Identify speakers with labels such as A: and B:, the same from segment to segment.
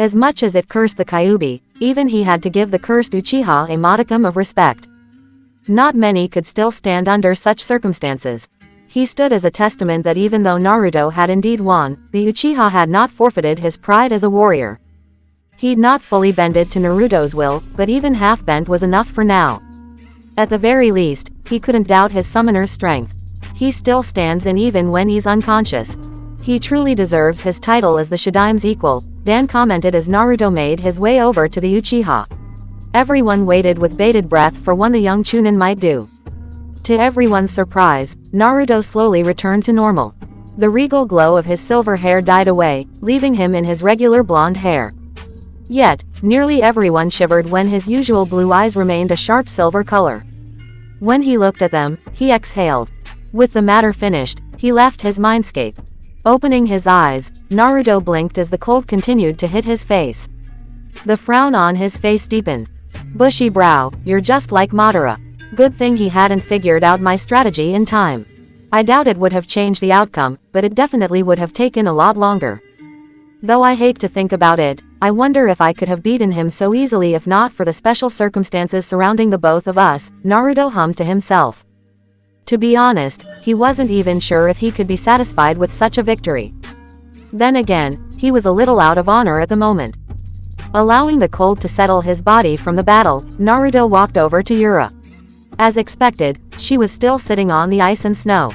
A: As much as it cursed the Kyuubi, even he had to give the cursed Uchiha a modicum of respect. Not many could still stand under such circumstances. He stood as a testament that even though Naruto had indeed won, the Uchiha had not forfeited his pride as a warrior. He'd not fully bended to Naruto's will, but even half bent was enough for now. At the very least, he couldn't doubt his summoner's strength. He still stands in even when he's unconscious. He truly deserves his title as the Shinigami's equal, Dan commented as Naruto made his way over to the Uchiha. Everyone waited with bated breath for what the young Chunin might do. To everyone's surprise, Naruto slowly returned to normal. The regal glow of his silver hair died away, leaving him in his regular blonde hair. Yet, nearly everyone shivered when his usual blue eyes remained a sharp silver color. When he looked at them, he exhaled. With the matter finished, he left his mindscape. Opening his eyes, Naruto blinked as the cold continued to hit his face. The frown on his face deepened. Bushy brow, you're just like Madara. Good thing he hadn't figured out my strategy in time. I doubt it would have changed the outcome, but it definitely would have taken a lot longer. Though I hate to think about it, I wonder if I could have beaten him so easily if not for the special circumstances surrounding the both of us, Naruto hummed to himself. To be honest, he wasn't even sure if he could be satisfied with such a victory. Then again, he was a little out of honor at the moment. Allowing the cold to settle his body from the battle, Naruto walked over to Yura. As expected, she was still sitting on the ice and snow.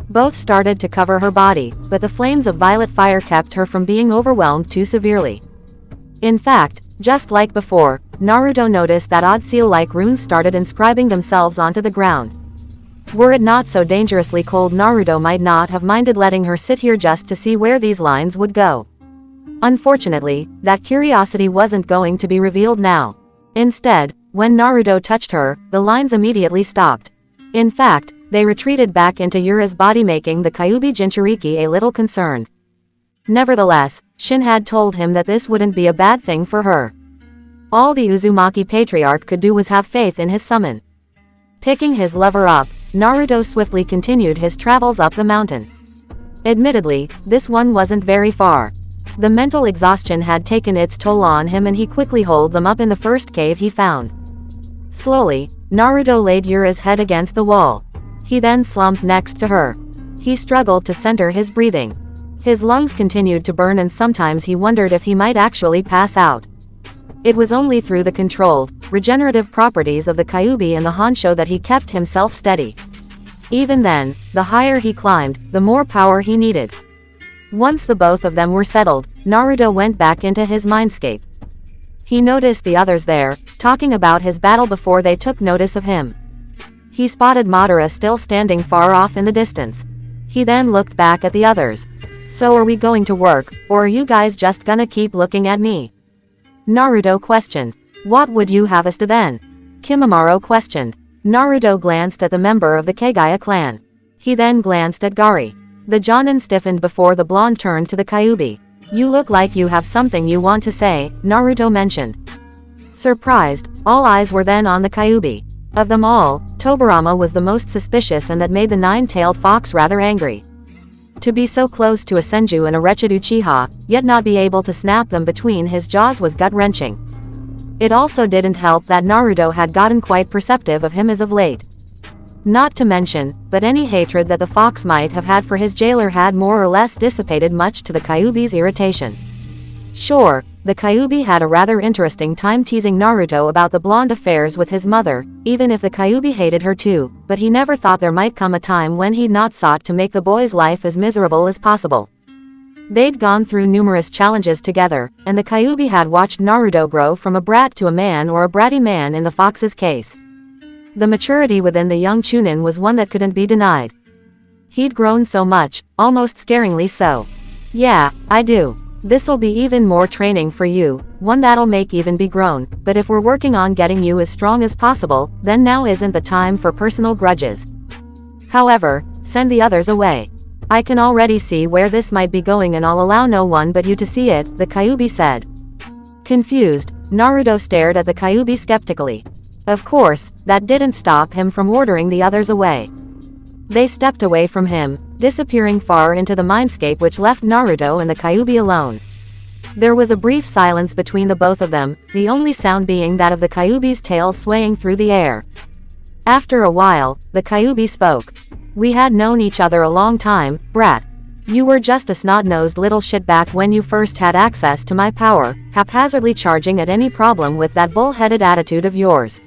A: Both started to cover her body, but the flames of violet fire kept her from being overwhelmed too severely. In fact, just like before, Naruto noticed that odd seal-like runes started inscribing themselves onto the ground. Were it not so dangerously cold, Naruto might not have minded letting her sit here just to see where these lines would go. Unfortunately, that curiosity wasn't going to be revealed now. Instead, when Naruto touched her, the lines immediately stopped. In fact, they retreated back into Yura's body, making the Kyuubi Jinchuriki a little concerned. Nevertheless, Shin had told him that this wouldn't be a bad thing for her. All the Uzumaki Patriarch could do was have faith in his summon. Picking his lover up, Naruto swiftly continued his travels up the mountain. Admittedly, this one wasn't very far. The mental exhaustion had taken its toll on him and he quickly holed them up in the first cave he found. Slowly, Naruto laid Yura's head against the wall. He then slumped next to her. He struggled to center his breathing. His lungs continued to burn and sometimes he wondered if he might actually pass out. It was only through the controlled, regenerative properties of the Kyuubi and the Honsho that he kept himself steady. Even then, the higher he climbed, the more power he needed. Once the both of them were settled, Naruto went back into his mindscape. He noticed the others there, talking about his battle before they took notice of him. He spotted Madara still standing far off in the distance. He then looked back at the others. So are we going to work, or are you guys just gonna keep looking at me? Naruto questioned. What would you have us do then? Kimimaro questioned. Naruto glanced at the member of the Kagaya clan. He then glanced at Gari. The Jonin stiffened before the blonde turned to the Kyuubi. You look like you have something you want to say, Naruto mentioned. Surprised, all eyes were then on the Kyuubi. Of them all, Tobirama was the most suspicious, and that made the nine-tailed fox rather angry. To be so close to a Senju and a wretched Uchiha, yet not be able to snap them between his jaws was gut-wrenching. It also didn't help that Naruto had gotten quite perceptive of him as of late. Not to mention, but any hatred that the fox might have had for his jailer had more or less dissipated, much to the Kyuubi's irritation. Sure, the Kyuubi had a rather interesting time teasing Naruto about the blonde affairs with his mother, even if the Kyuubi hated her too, but he never thought there might come a time when he'd not sought to make the boy's life as miserable as possible. They'd gone through numerous challenges together, and the Kyuubi had watched Naruto grow from a brat to a man, or a bratty man in the fox's case. The maturity within the young Chunin was one that couldn't be denied. He'd grown so much, almost scaringly so. Yeah, I do. This'll be even more training for you, one that'll make even be grown, but if we're working on getting you as strong as possible, then now isn't the time for personal grudges. However, send the others away. I can already see where this might be going and I'll allow no one but you to see it, the Kyuubi said. Confused, Naruto stared at the Kyuubi skeptically. Of course, that didn't stop him from ordering the others away. They stepped away from him, disappearing far into the mindscape, which left Naruto and the Kyuubi alone. There was a brief silence between the both of them, the only sound being that of the Kyuubi's tail swaying through the air. After a while, the Kyuubi spoke. We had known each other a long time, brat. You were just a snot-nosed little shitbag when you first had access to my power, haphazardly charging at any problem with that bull-headed attitude of yours.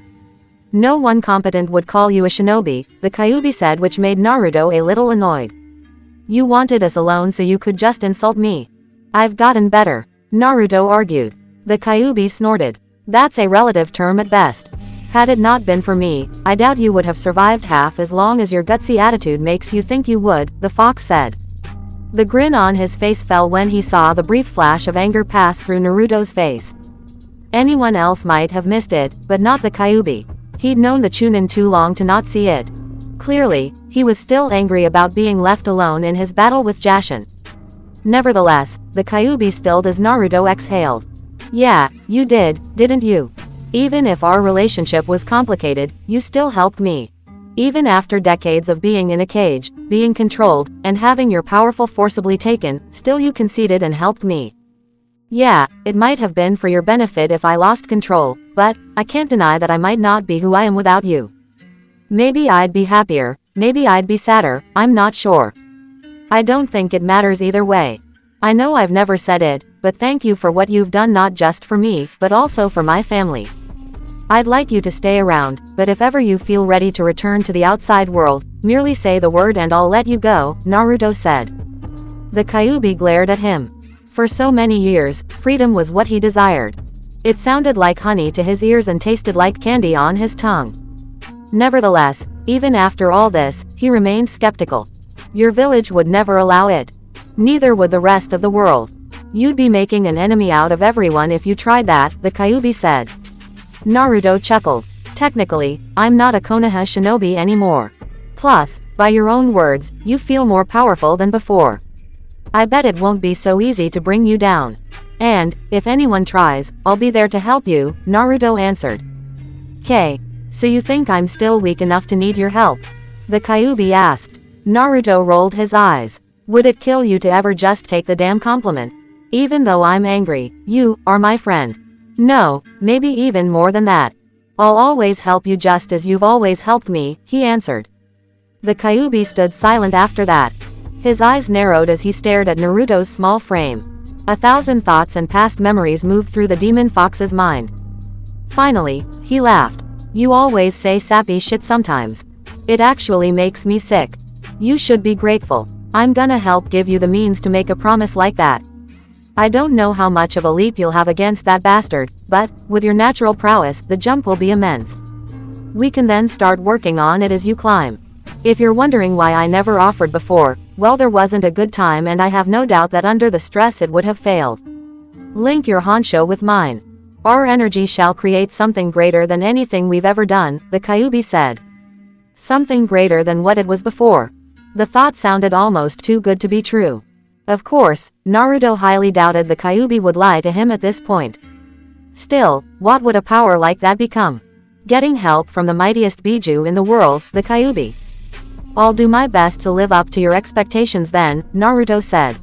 A: No one competent would call you a shinobi, the Kyuubi said, which made Naruto a little annoyed. You wanted us alone so you could just insult me. I've gotten better, Naruto argued. The Kyuubi snorted. That's a relative term at best. Had it not been for me, I doubt you would have survived half as long as your gutsy attitude makes you think you would, the fox said. The grin on his face fell when he saw the brief flash of anger pass through Naruto's face. Anyone else might have missed it, but not the Kyuubi. He'd known the Chunin too long to not see it. Clearly, he was still angry about being left alone in his battle with Jashin. Nevertheless, the Kyuubi stilled as Naruto exhaled. Yeah, you did, didn't you? Even if our relationship was complicated, you still helped me. Even after decades of being in a cage, being controlled, and having your powerful forcibly taken, still you conceded and helped me. Yeah, it might have been for your benefit if I lost control, but I can't deny that I might not be who I am without you. Maybe I'd be happier, maybe I'd be sadder, I'm not sure. I don't think it matters either way. I know I've never said it, but thank you for what you've done not just for me, but also for my family. I'd like you to stay around, but if ever you feel ready to return to the outside world, merely say the word and I'll let you go, Naruto said. The Kyuubi glared at him. For so many years, freedom was what he desired. It sounded like honey to his ears and tasted like candy on his tongue. Nevertheless, even after all this, he remained skeptical. Your village would never allow it. Neither would the rest of the world. You'd be making an enemy out of everyone if you tried that, the Kyuubi said. Naruto chuckled. Technically, I'm not a Konoha shinobi anymore. Plus, by your own words, you feel more powerful than before. I bet it won't be so easy to bring you down. And, if anyone tries, I'll be there to help you, Naruto answered. "K. So you think I'm still weak enough to need your help?" the Kyuubi asked. Naruto rolled his eyes. Would it kill you to ever just take the damn compliment? Even though I'm angry, you are my friend. No, maybe even more than that. I'll always help you just as you've always helped me, he answered. The Kyuubi stood silent after that. His eyes narrowed as he stared at Naruto's small frame. 1,000 thoughts and past memories moved through the demon fox's mind. Finally, he laughed. You always say sappy shit sometimes. It actually makes me sick. You should be grateful. I'm gonna help give you the means to make a promise like that. I don't know how much of a leap you'll have against that bastard, but, with your natural prowess, the jump will be immense. We can then start working on it as you climb. If you're wondering why I never offered before, well, there wasn't a good time and I have no doubt that under the stress it would have failed. Link your Honsho with mine. Our energy shall create something greater than anything we've ever done, the Kyuubi said. Something greater than what it was before. The thought sounded almost too good to be true. Of course, Naruto highly doubted the Kyuubi would lie to him at this point. Still, what would a power like that become? Getting help from the mightiest Biju in the world, the Kyuubi. I'll do my best to live up to your expectations then, Naruto said.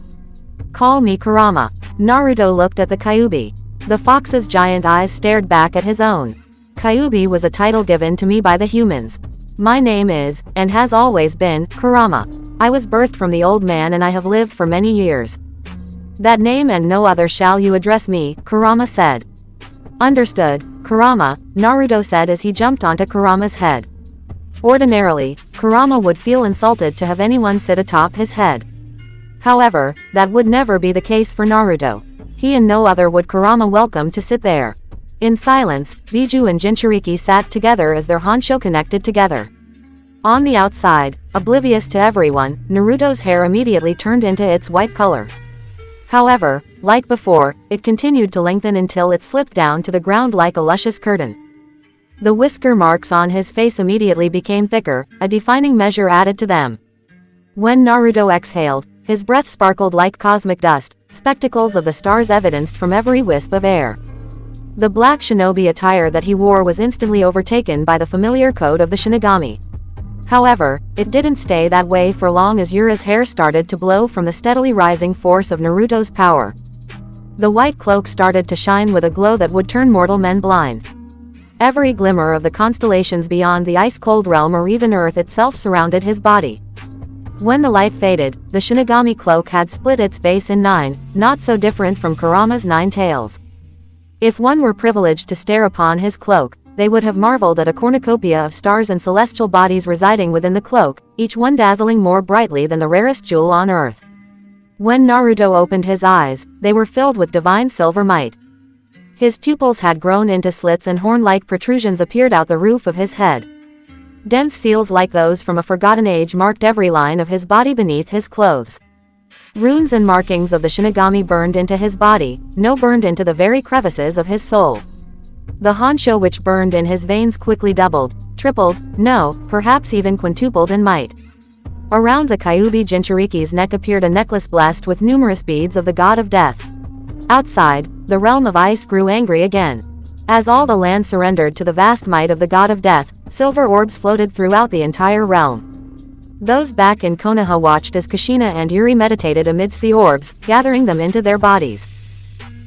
A: Call me Kurama. Naruto looked at the Kyuubi. The fox's giant eyes stared back at his own. Kyuubi was a title given to me by the humans. My name is, and has always been, Kurama. I was birthed from the old man and I have lived for many years. That name and no other shall you address me, Kurama said. Understood, Kurama, Naruto said as he jumped onto Kurama's head. Ordinarily, Kurama would feel insulted to have anyone sit atop his head. However, that would never be the case for Naruto. He and no other would Kurama welcome to sit there. In silence, Biju and Jinchuriki sat together as their Honsho connected together. On the outside, oblivious to everyone, Naruto's hair immediately turned into its white color. However, like before, it continued to lengthen until it slipped down to the ground like a luscious curtain. The whisker marks on his face immediately became thicker, a defining measure added to them. When Naruto exhaled, his breath sparkled like cosmic dust, spectacles of the stars evidenced from every wisp of air. The black shinobi attire that he wore was instantly overtaken by the familiar code of the shinigami. However, it didn't stay that way for long as Yura's hair started to blow from the steadily rising force of Naruto's power. The white cloak started to shine with a glow that would turn mortal men blind. Every glimmer of the constellations beyond the ice-cold realm or even Earth itself surrounded his body. When the light faded, the shinigami cloak had split its base in 9, not so different from Kurama's 9 tails. If one were privileged to stare upon his cloak, they would have marveled at a cornucopia of stars and celestial bodies residing within the cloak, each one dazzling more brightly than the rarest jewel on Earth. When Naruto opened his eyes, they were filled with divine silver might. His pupils had grown into slits and horn-like protrusions appeared out the roof of his head. Dense seals like those from a forgotten age marked every line of his body beneath his clothes. Runes and markings of the shinigami burned into his body, burned into the very crevices of his soul. The honsho which burned in his veins quickly doubled, tripled, perhaps even quintupled in might. Around the Kyuubi Jinchuriki's neck appeared a necklace blessed with numerous beads of the god of death. Outside, the realm of ice grew angry again. As all the land surrendered to the vast might of the god of death, silver orbs floated throughout the entire realm. Those back in Konoha watched as Kushina and Yuri meditated amidst the orbs, gathering them into their bodies.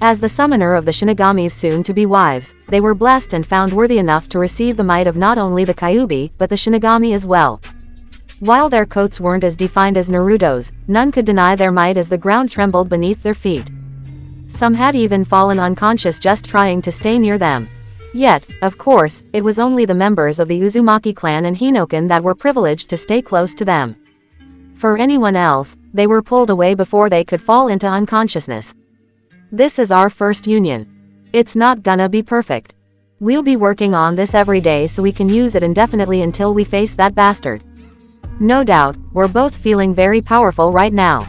A: As the summoner of the Shinigami's soon-to-be wives, they were blessed and found worthy enough to receive the might of not only the Kyuubi, but the Shinigami as well. While their coats weren't as defined as Naruto's, none could deny their might as the ground trembled beneath their feet. Some had even fallen unconscious just trying to stay near them. Yet, of course, it was only the members of the Uzumaki clan and Hinoken that were privileged to stay close to them. For anyone else, they were pulled away before they could fall into unconsciousness. This is our first union. It's not gonna be perfect. We'll be working on this every day so we can use it indefinitely until we face that bastard. No doubt, we're both feeling very powerful right now.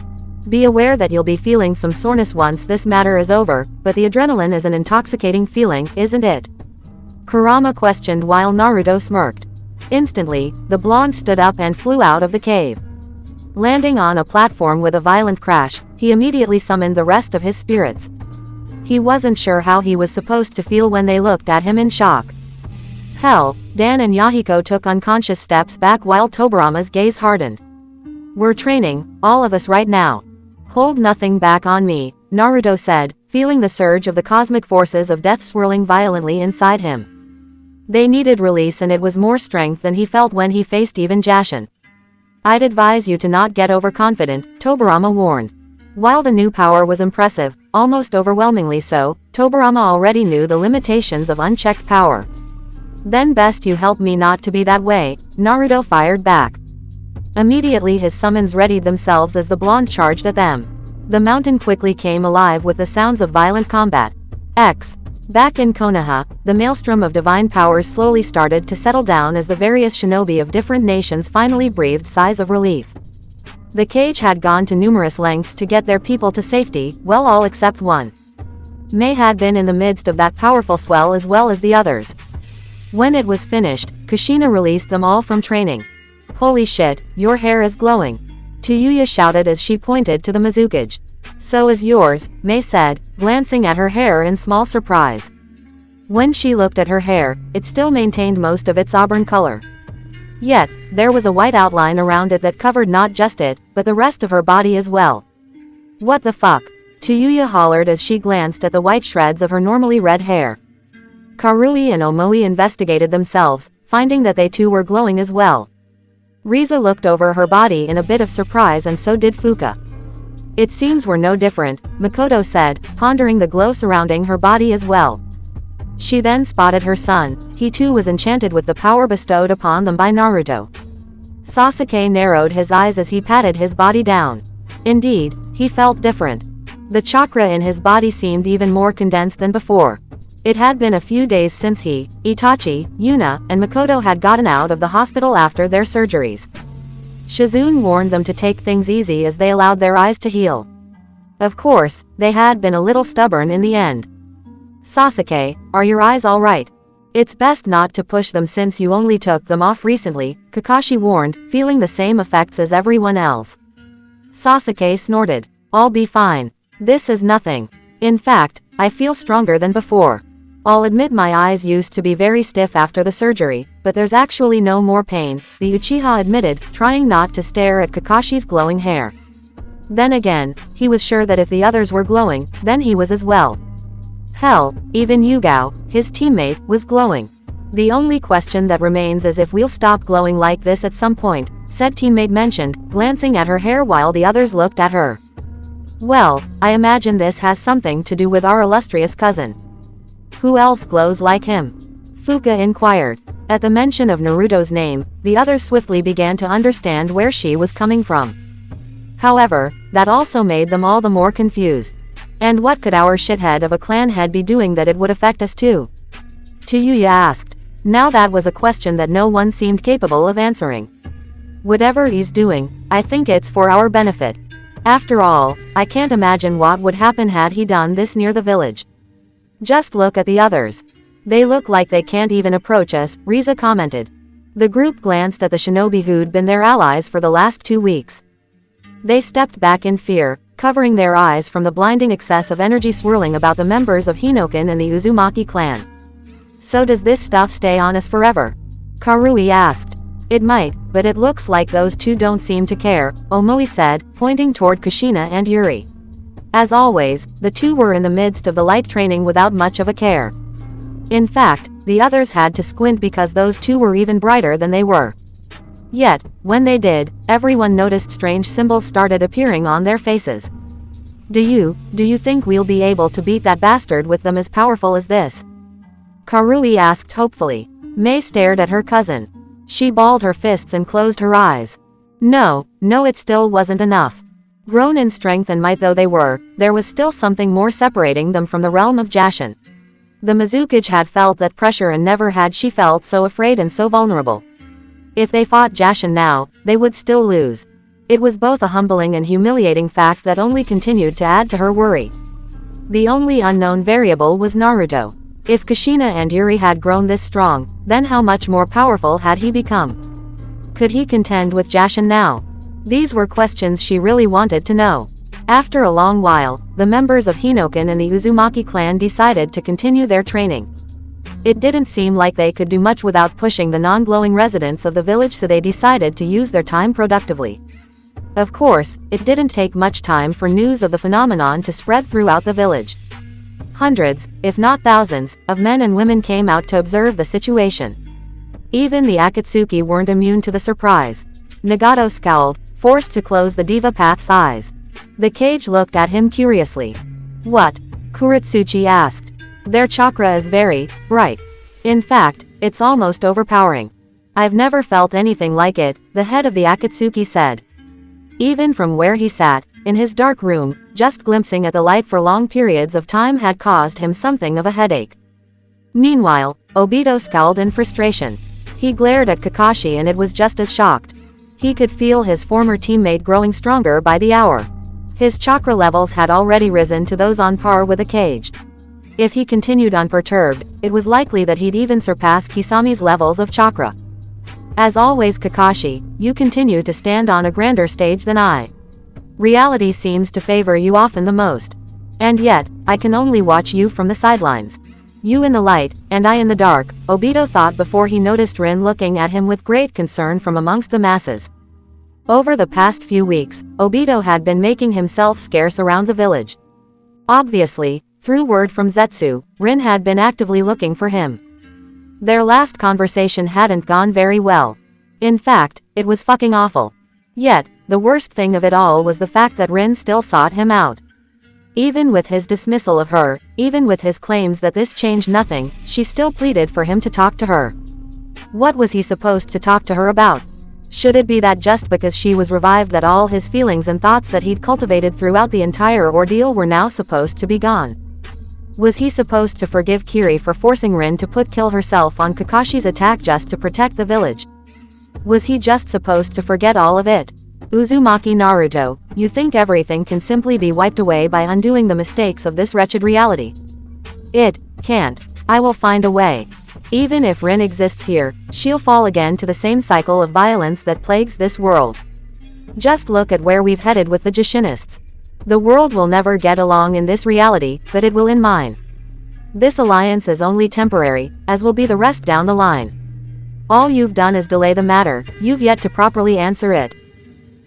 A: Be aware that you'll be feeling some soreness once this matter is over, but the adrenaline is an intoxicating feeling, isn't it? Kurama questioned while Naruto smirked. Instantly, the blonde stood up and flew out of the cave. Landing on a platform with a violent crash, he immediately summoned the rest of his spirits. He wasn't sure how he was supposed to feel when they looked at him in shock. Hell, Dan and Yahiko took unconscious steps back while Tobarama's gaze hardened. We're training, all of us right now. Hold nothing back on me, Naruto said, feeling the surge of the cosmic forces of death swirling violently inside him. They needed release and it was more strength than he felt when he faced even Jashin. I'd advise you to not get overconfident, Tobarama warned. While the new power was impressive, almost overwhelmingly so, Tobarama already knew the limitations of unchecked power. Then best you help me not to be that way, Naruto fired back. Immediately his summons readied themselves as the blonde charged at them. The mountain quickly came alive with the sounds of violent combat. Back in Konoha, the maelstrom of divine powers slowly started to settle down as the various shinobi of different nations finally breathed sighs of relief. The cage had gone to numerous lengths to get their people to safety, well all except one. Mei had been in the midst of that powerful swell as well as the others. When it was finished, Kushina released them all from training. Holy shit, your hair is glowing. Tuyuya shouted as she pointed to the Mizukage. So is yours, Mei said, glancing at her hair in small surprise. When she looked at her hair, it still maintained most of its auburn color. Yet, there was a white outline around it that covered not just it, but the rest of her body as well. What the fuck? Tuyuya hollered as she glanced at the white shreds of her normally red hair. Karui and Omoi investigated themselves, finding that they too were glowing as well. Riza looked over her body in a bit of surprise and so did Fuka. It seems we're no different, Makoto said, pondering the glow surrounding her body as well. She then spotted her son, he too was enchanted with the power bestowed upon them by Naruto. Sasuke narrowed his eyes as he patted his body down. Indeed, he felt different. The chakra in his body seemed even more condensed than before. It had been a few days since he, Itachi, Yuna, and Makoto had gotten out of the hospital after their surgeries. Shizune warned them to take things easy as they allowed their eyes to heal. Of course, they had been a little stubborn in the end. Sasuke, are your eyes alright? It's best not to push them since you only took them off recently, Kakashi warned, feeling the same effects as everyone else. Sasuke snorted. I'll be fine. This is nothing. In fact, I feel stronger than before. I'll admit my eyes used to be very stiff after the surgery, but there's actually no more pain, the Uchiha admitted, trying not to stare at Kakashi's glowing hair. Then again, he was sure that if the others were glowing, then he was as well. Hell, even Yugao, his teammate, was glowing. The only question that remains is if we'll stop glowing like this at some point, said teammate mentioned, glancing at her hair while the others looked at her. Well, I imagine this has something to do with our illustrious cousin. Who else glows like him? Fuka inquired. At the mention of Naruto's name, the others swiftly began to understand where she was coming from. However, that also made them all the more confused. And what could our shithead of a clan head be doing that it would affect us too? Yuya asked. Now that was a question that no one seemed capable of answering. Whatever he's doing, I think it's for our benefit. After all, I can't imagine what would happen had he done this near the village. Just look at the others. They look like they can't even approach us, Riza commented. The group glanced at the shinobi who'd been their allies for the last 2 weeks. They stepped back in fear, covering their eyes from the blinding excess of energy swirling about the members of Hinoken and the Uzumaki clan. So does this stuff stay on us forever? Karui asked. It might, but it looks like those two don't seem to care, Omoi said, pointing toward Kushina and Yuri. As always, the two were in the midst of the light training without much of a care. In fact, the others had to squint because those two were even brighter than they were. Yet, when they did, everyone noticed strange symbols started appearing on their faces. Do you think we'll be able to beat that bastard with them as powerful as this? Karui asked hopefully. Mei stared at her cousin. She balled her fists and closed her eyes. No, it still wasn't enough. Grown in strength and might though they were, there was still something more separating them from the realm of Jashin. The Mizukage had felt that pressure and never had she felt so afraid and so vulnerable. If they fought Jashin now, they would still lose. It was both a humbling and humiliating fact that only continued to add to her worry. The only unknown variable was Naruto. If Kushina and Yuri had grown this strong, then how much more powerful had he become? Could he contend with Jashin now? These were questions she really wanted to know. After a long while, the members of Hinoken and the Uzumaki clan decided to continue their training. It didn't seem like they could do much without pushing the non-glowing residents of the village, so they decided to use their time productively. Of course, it didn't take much time for news of the phenomenon to spread throughout the village. Hundreds, if not thousands, of men and women came out to observe the situation. Even the Akatsuki weren't immune to the surprise. Nagato scowled, forced to close the Diva Path's eyes. The cage looked at him curiously. What? Kuretsuchi asked. Their chakra is very bright. In fact, it's almost overpowering. I've never felt anything like it, the head of the Akatsuki said. Even from where he sat, in his dark room, just glimpsing at the light for long periods of time had caused him something of a headache. Meanwhile, Obito scowled in frustration. He glared at Kakashi and it was just as shocked. He could feel his former teammate growing stronger by the hour. His chakra levels had already risen to those on par with a cage. If he continued unperturbed, it was likely that he'd even surpass Kisami's levels of chakra. As always, Kakashi, you continue to stand on a grander stage than I. Reality seems to favor you often the most. And yet, I can only watch you from the sidelines. You in the light, and I in the dark, Obito thought before he noticed Rin looking at him with great concern from amongst the masses. Over the past few weeks, Obito had been making himself scarce around the village. Obviously, through word from Zetsu, Rin had been actively looking for him. Their last conversation hadn't gone very well. In fact, it was fucking awful. Yet, the worst thing of it all was the fact that Rin still sought him out. Even with his dismissal of her, even with his claims that this changed nothing, she still pleaded for him to talk to her. What was he supposed to talk to her about? Should it be that just because she was revived that all his feelings and thoughts that he'd cultivated throughout the entire ordeal were now supposed to be gone? Was he supposed to forgive Kiri for forcing Rin to kill herself on Kakashi's attack just to protect the village? Was he just supposed to forget all of it? Uzumaki Naruto, you think everything can simply be wiped away by undoing the mistakes of this wretched reality? It can't. I will find a way. Even if Rin exists here, she'll fall again to the same cycle of violence that plagues this world. Just look at where we've headed with the Jashinists. The world will never get along in this reality, but it will in mine. This alliance is only temporary, as will be the rest down the line. All you've done is delay the matter, you've yet to properly answer it.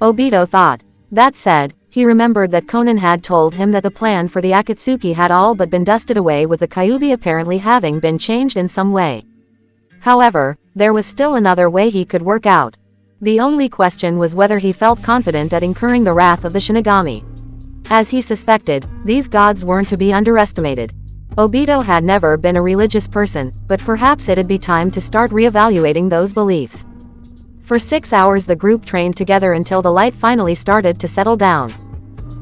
A: Obito thought. That said, He remembered that Conan had told him that the plan for the Akatsuki had all but been dusted away, with the Kyuubi apparently having been changed in some way. However, there was still another way he could work out. The only question was whether he felt confident at incurring the wrath of the shinigami. As he suspected, these gods weren't to be underestimated. Obito had never been a religious person, but perhaps it'd be time to start reevaluating those beliefs. For 6 hours the group trained together until the light finally started to settle down.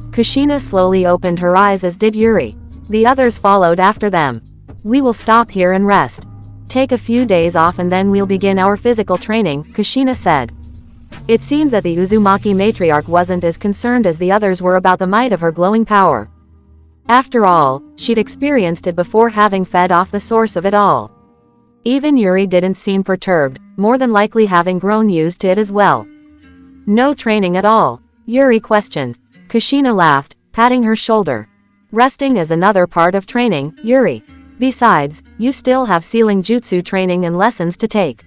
A: Kushina slowly opened her eyes, as did Yuri. The others followed after them. "We will stop here and rest. Take a few days off and then we'll begin our physical training," Kushina said. It seemed that the Uzumaki matriarch wasn't as concerned as the others were about the might of her glowing power. After all, she'd experienced it before, having fed off the source of it all. Even Yuri didn't seem perturbed, more than likely having grown used to it as well. "No training at all?" Yuri questioned. Kushina laughed, patting her shoulder. "Resting is another part of training, Yuri. Besides, you still have sealing jutsu training and lessons to take."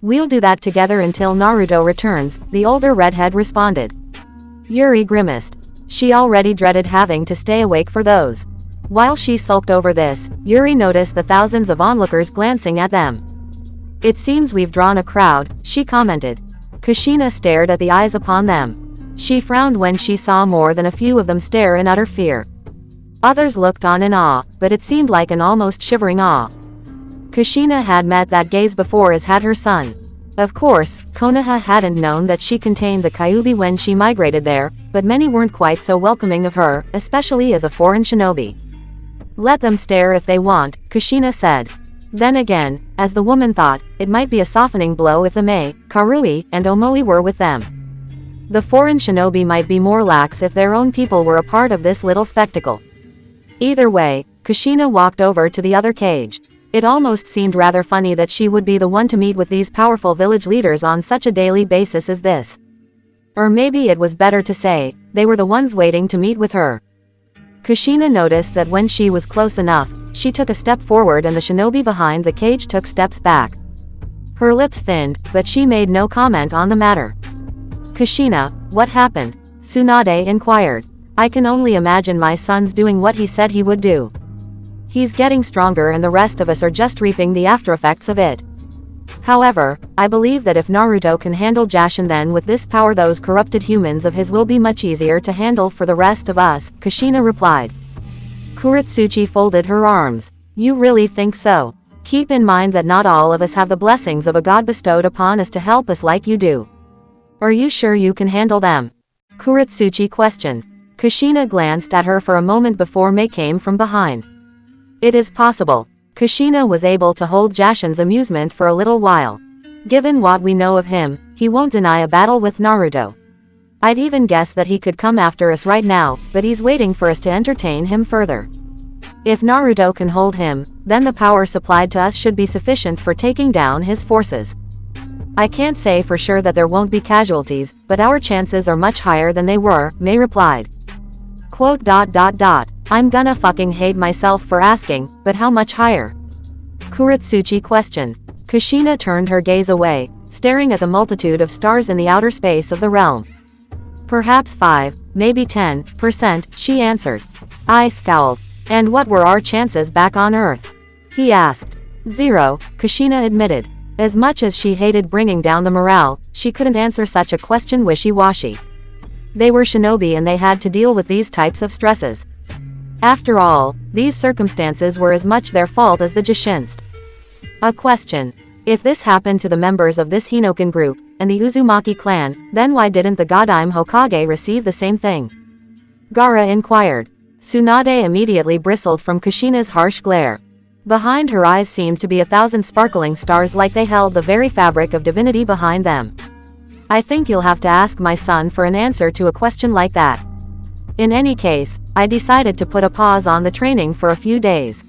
A: "We'll do that together until Naruto returns," the older redhead responded. Yuri grimaced. She already dreaded having to stay awake for those. While she sulked over this, Yuri noticed the thousands of onlookers glancing at them. "It seems we've drawn a crowd," she commented. Kushina stared at the eyes upon them. She frowned when she saw more than a few of them stare in utter fear. Others looked on in awe, but it seemed like an almost shivering awe. Kushina had met that gaze before, as had her son. Of course, Konoha hadn't known that she contained the Kyuubi when she migrated there, but many weren't quite so welcoming of her, especially as a foreign shinobi. "Let them stare if they want," Kushina said. Then again, as the woman thought, it might be a softening blow if the Mei, Karui, and Omoi were with them. The foreign shinobi might be more lax if their own people were a part of this little spectacle. Either way, Kushina walked over to the other cage. It almost seemed rather funny that she would be the one to meet with these powerful village leaders on such a daily basis as this. Or maybe it was better to say, they were the ones waiting to meet with her. Kushina noticed that when she was close enough, she took a step forward and the shinobi behind the cage took steps back. Her lips thinned, but she made no comment on the matter. "Kushina, what happened?" Tsunade inquired. "I can only imagine my son's doing what he said he would do. He's getting stronger and the rest of us are just reaping the aftereffects of it. However, I believe that if Naruto can handle Jashin, then with this power those corrupted humans of his will be much easier to handle for the rest of us," Kushina replied. Kuretsuchi folded her arms. "You really think so? Keep in mind that not all of us have the blessings of a god bestowed upon us to help us like you do. Are you sure you can handle them?" Kuretsuchi questioned. Kushina glanced at her for a moment before Mei came from behind. "It is possible." Kushina was able to hold Jashin's amusement for a little while. "Given what we know of him, he won't deny a battle with Naruto. I'd even guess that he could come after us right now, but he's waiting for us to entertain him further. If Naruto can hold him, then the power supplied to us should be sufficient for taking down his forces. I can't say for sure that there won't be casualties, but our chances are much higher than they were," Mei replied. "I'm gonna fucking hate myself for asking, but how much higher?" Kuretsuchi questioned. Kushina turned her gaze away, staring at the multitude of stars in the outer space of the realm. "Perhaps 5, maybe 10%, she answered. I scowled. "And what were our chances back on Earth?" he asked. "0, Kushina admitted. As much as she hated bringing down the morale, she couldn't answer such a question wishy-washy. They were shinobi and they had to deal with these types of stresses. After all, these circumstances were as much their fault as the Jashin's. A question. If this happened to the members of this Hinokan group, and the Uzumaki clan, then why didn't the Godime Hokage receive the same thing?" Gaara inquired. Tsunade immediately bristled from Kushina's harsh glare. Behind her eyes seemed to be 1,000 sparkling stars, like they held the very fabric of divinity behind them. "I think you'll have to ask my son for an answer to a question like that. In any case, I decided to put a pause on the training for a few days.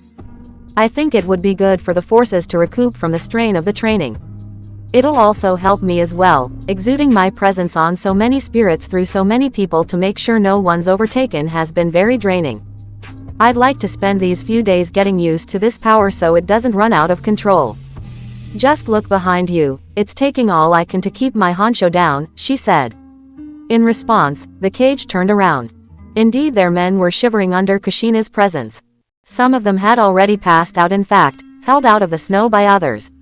A: I think it would be good for the forces to recoup from the strain of the training. It'll also help me as well, exuding my presence on so many spirits through so many people to make sure no one's overtaken has been very draining. I'd like to spend these few days getting used to this power so it doesn't run out of control. Just look behind you, it's taking all I can to keep my honcho down," she said. In response, the cage turned around. Indeed, their men were shivering under Kushina's presence. Some of them had already passed out, in fact, held out of the snow by others.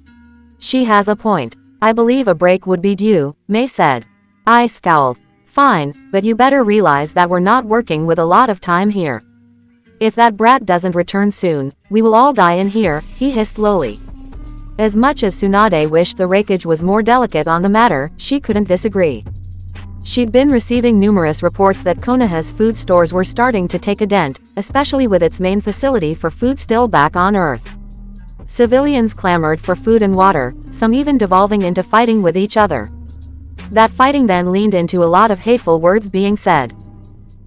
A: She has a point. I believe a break would be due, Mei said. I scowled. Fine, but you better realize that we're not working with a lot of time here. If that brat doesn't return soon, we will all die in here, he hissed lowly. As much as Tsunade wished the Reikage was more delicate on the matter, she couldn't disagree. She'd been receiving numerous reports that Konoha's food stores were starting to take a dent, especially with its main facility for food still back on Earth. Civilians clamored for food and water, some even devolving into fighting with each other. That fighting then leaned into a lot of hateful words being said.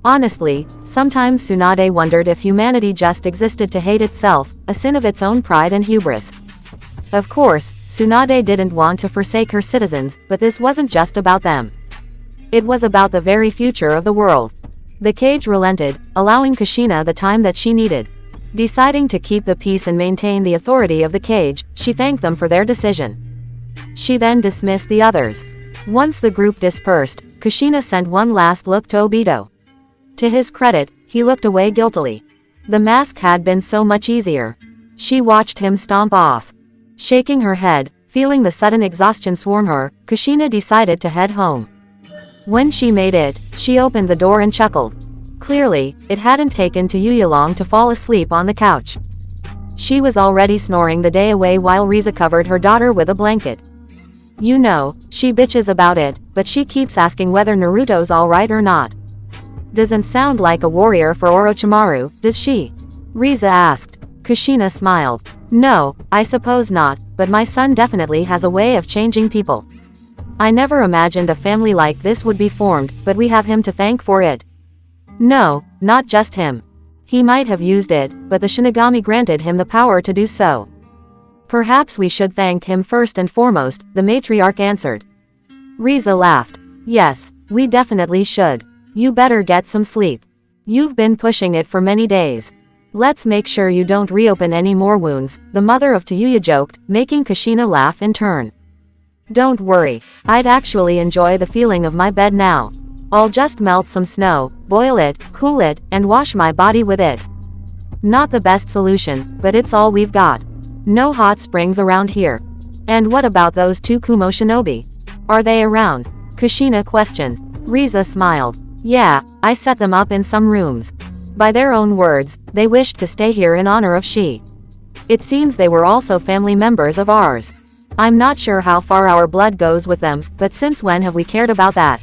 A: Honestly, sometimes Tsunade wondered if humanity just existed to hate itself, a sin of its own pride and hubris. Of course, Tsunade didn't want to forsake her citizens, but this wasn't just about them. It was about the very future of the world. The cage relented, allowing Kushina the time that she needed. Deciding to keep the peace and maintain the authority of the cage, she thanked them for their decision. She then dismissed the others. Once the group dispersed, Kushina sent one last look to Obito. To his credit, he looked away guiltily. The mask had been so much easier. She watched him stomp off. Shaking her head, feeling the sudden exhaustion swarm her, Kushina decided to head home. When she made it, she opened the door and chuckled. Clearly, it hadn't taken to Yuya long to fall asleep on the couch. She was already snoring the day away while Riza covered her daughter with a blanket. You know, she bitches about it, but she keeps asking whether Naruto's alright or not. Doesn't sound like a warrior for Orochimaru, does she? Riza asked. Kushina smiled. No, I suppose not, but my son definitely has a way of changing people. I never imagined a family like this would be formed, but we have him to thank for it. No, not just him. He might have used it, but the Shinigami granted him the power to do so. Perhaps we should thank him first and foremost, the matriarch answered. Riza laughed. Yes, we definitely should. You better get some sleep. You've been pushing it for many days. Let's make sure you don't reopen any more wounds, the mother of Tayuya joked, making Kushina laugh in turn. Don't worry, I'd actually enjoy the feeling of my bed now. I'll just melt some snow, boil it, cool it, and wash my body with it. Not the best solution, but it's all we've got. No hot springs around here. And what about those two Kumo shinobi? Are they around? Kushina questioned. Riza smiled. Yeah, I set them up in some rooms. By their own words, they wished to stay here in honor of she. It seems they were also family members of ours. I'm not sure how far our blood goes with them, but since when have we cared about that?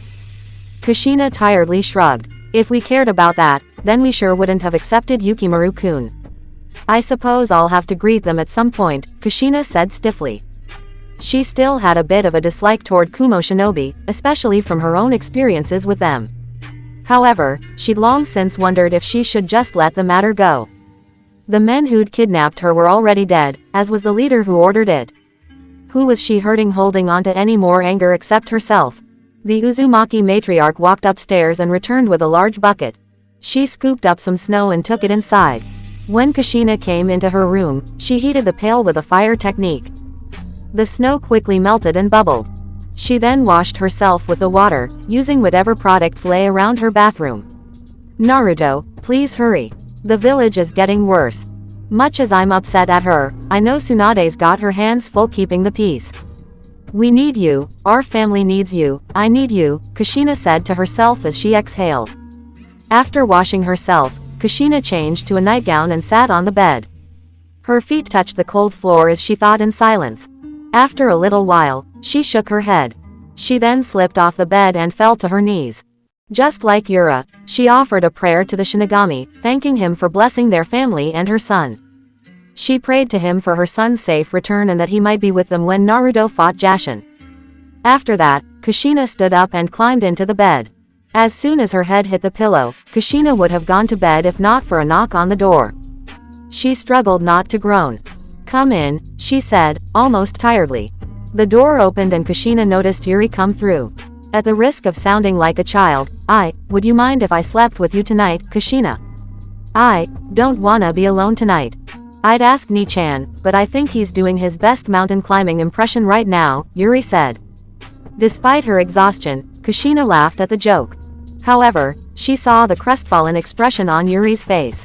A: Kushina tiredly shrugged. If we cared about that, then we sure wouldn't have accepted Yukimaru-kun. I suppose I'll have to greet them at some point, Kushina said stiffly. She still had a bit of a dislike toward Kumo shinobi, especially from her own experiences with them. However, she'd long since wondered if she should just let the matter go. The men who'd kidnapped her were already dead, as was the leader who ordered it. Who was she hurting holding on to any more anger except herself? The Uzumaki matriarch walked upstairs and returned with a large bucket. She scooped up some snow and took it inside. When Kushina came into her room, she heated the pail with a fire technique. The snow quickly melted and bubbled. She then washed herself with the water, using whatever products lay around her bathroom. Naruto, please hurry. The village is getting worse. Much as I'm upset at her, I know Tsunade's got her hands full keeping the peace. We need you, our family needs you, I need you, Kushina said to herself as she exhaled. After washing herself, Kushina changed to a nightgown and sat on the bed. Her feet touched the cold floor as she thought in silence. After a little while, she shook her head. She then slipped off the bed and fell to her knees. Just like Yura, she offered a prayer to the Shinigami, thanking him for blessing their family and her son. She prayed to him for her son's safe return and that he might be with them when Naruto fought Jashin. After that, Kushina stood up and climbed into the bed. As soon as her head hit the pillow, Kushina would have gone to bed if not for a knock on the door. She struggled not to groan. Come in, she said, almost tiredly. The door opened and Kushina noticed Yuri come through. At the risk of sounding like a child, would you mind if I slept with you tonight, Kushina? I don't wanna be alone tonight. I'd ask Ni-chan, but I think he's doing his best mountain climbing impression right now, Yuri said. Despite her exhaustion, Kushina laughed at the joke. However, she saw the crestfallen expression on Yuri's face.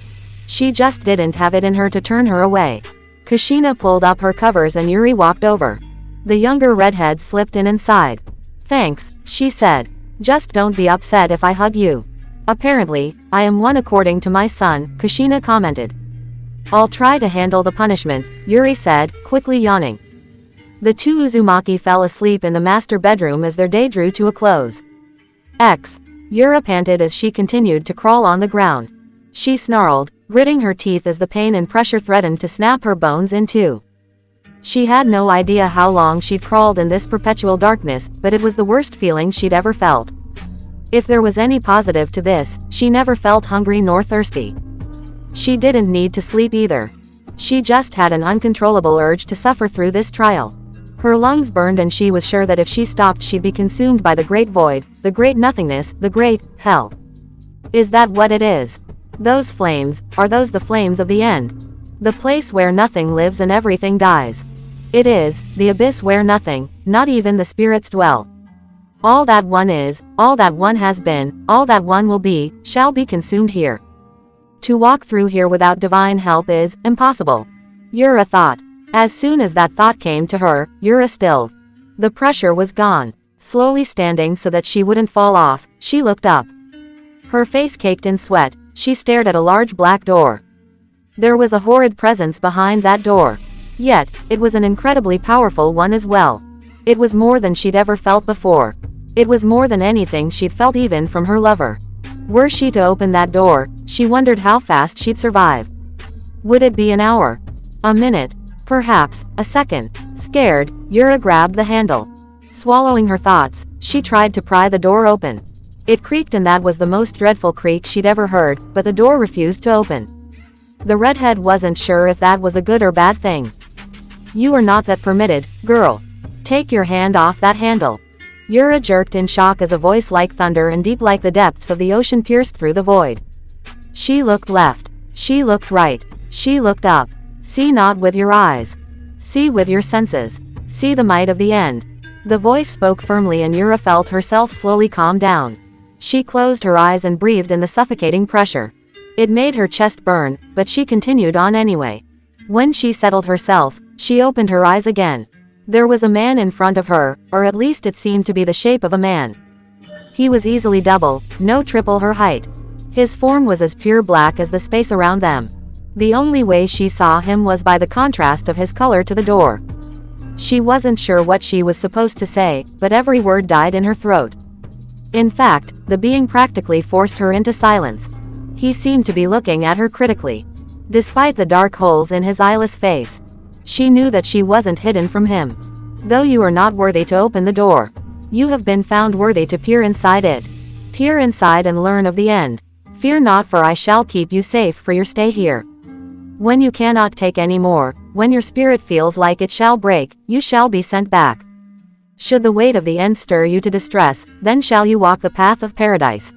A: She just didn't have it in her to turn her away. Kushina pulled up her covers and Yuri walked over. The younger redhead slipped in and sighed. "Thanks," she said. "Just don't be upset if I hug you." "Apparently, I am one according to my son," Kushina commented. "I'll try to handle the punishment," Yuri said, quickly yawning. The two Uzumaki fell asleep in the master bedroom as their day drew to a close. Yura panted as she continued to crawl on the ground. She snarled, gritting her teeth as the pain and pressure threatened to snap her bones in two. She had no idea how long she'd crawled in this perpetual darkness, but it was the worst feeling she'd ever felt. If there was any positive to this, she never felt hungry nor thirsty. She didn't need to sleep either. She just had an uncontrollable urge to suffer through this trial. Her lungs burned and she was sure that if she stopped she'd be consumed by the great void, the great nothingness, the great hell. Is that what it is? Those flames, are those the flames of the end? The place where nothing lives and everything dies. It is, the abyss where nothing, not even the spirits dwell. All that one is, all that one has been, all that one will be, shall be consumed here. To walk through here without divine help is impossible. Yura thought. As soon as that thought came to her, Yura stilled. The pressure was gone. Slowly standing so that she wouldn't fall off, she looked up. Her face caked in sweat, she stared at a large black door. There was a horrid presence behind that door. Yet, it was an incredibly powerful one as well. It was more than she'd ever felt before. It was more than anything she'd felt even from her lover. Were she to open that door, she wondered how fast she'd survive. Would it be an hour? A minute? Perhaps, a second. Scared, Yura grabbed the handle. Swallowing her thoughts, she tried to pry the door open. It creaked and that was the most dreadful creak she'd ever heard, but the door refused to open. The redhead wasn't sure if that was a good or bad thing. "You are not that permitted, girl. Take your hand off that handle." Yura jerked in shock as a voice like thunder and deep like the depths of the ocean pierced through the void. She looked left. She looked right. She looked up. See not with your eyes. See with your senses. See the might of the end. The voice spoke firmly and Yura felt herself slowly calm down. She closed her eyes and breathed in the suffocating pressure. It made her chest burn, but she continued on anyway. When she settled herself, she opened her eyes again. There was a man in front of her, or at least it seemed to be the shape of a man. He was easily double, no triple her height. His form was as pure black as the space around them. The only way she saw him was by the contrast of his color to the door. She wasn't sure what she was supposed to say, but every word died in her throat. In fact, the being practically forced her into silence. He seemed to be looking at her critically. Despite the dark holes in his eyeless face, she knew that she wasn't hidden from him. "Though you are not worthy to open the door, you have been found worthy to peer inside it. Peer inside and learn of the end. Fear not, for I shall keep you safe for your stay here. When you cannot take any more, when your spirit feels like it shall break, you shall be sent back. Should the weight of the end stir you to distress, then shall you walk the path of paradise.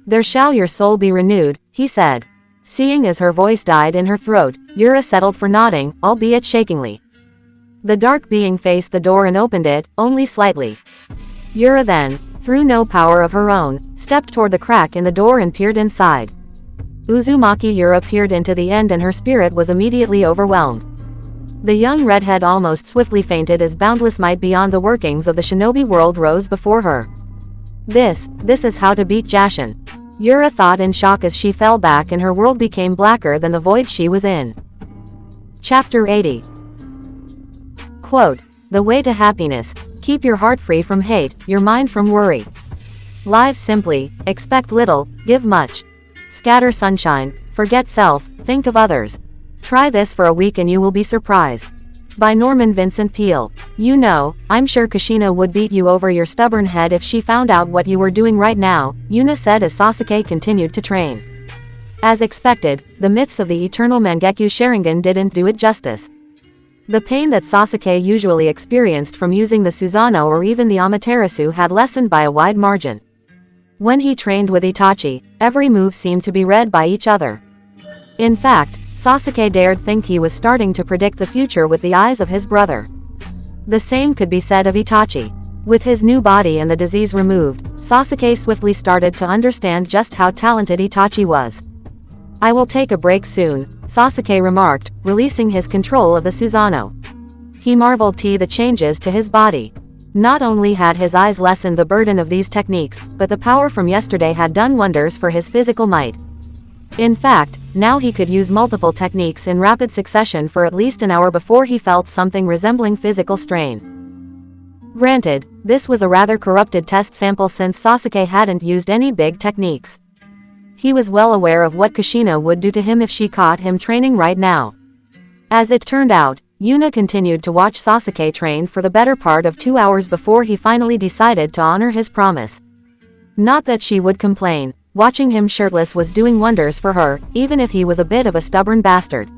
A: There shall your soul be renewed," he said. Seeing as her voice died in her throat, Yura settled for nodding, albeit shakingly. The dark being faced the door and opened it, only slightly. Yura then, through no power of her own, stepped toward the crack in the door and peered inside. Uzumaki Yura peered into the end and her spirit was immediately overwhelmed. The young redhead almost swiftly fainted as boundless might beyond the workings of the shinobi world rose before her. This is how to beat Jashin. Yura thought in shock as she fell back and her world became blacker than the void she was in. Chapter 80. Quote, "The way to happiness. Keep your heart free from hate, your mind from worry. Live simply, expect little, give much. Scatter sunshine, forget self, think of others. Try this for a week and you will be surprised." By Norman Vincent Peale. You know, I'm sure Kushina would beat you over your stubborn head if she found out what you were doing right now, Yuna said as Sasuke continued to train. As expected, the myths of the eternal Mangekyo Sharingan didn't do it justice. The pain that Sasuke usually experienced from using the Susanoo or even the Amaterasu had lessened by a wide margin. When he trained with Itachi, every move seemed to be read by each other. In fact, Sasuke dared think he was starting to predict the future with the eyes of his brother. The same could be said of Itachi. With his new body and the disease removed, Sasuke swiftly started to understand just how talented Itachi was. "I will take a break soon," Sasuke remarked, releasing his control of the Susanoo. He marveled at the changes to his body. Not only had his eyes lessened the burden of these techniques, but the power from yesterday had done wonders for his physical might. In fact, now he could use multiple techniques in rapid succession for at least an hour before he felt something resembling physical strain. Granted, this was a rather corrupted test sample since Sasuke hadn't used any big techniques. He was well aware of what Kushina would do to him if she caught him training right now. As it turned out, Yuna continued to watch Sasuke train for the better part of 2 hours before he finally decided to honor his promise. Not that she would complain, watching him shirtless was doing wonders for her, even if he was a bit of a stubborn bastard.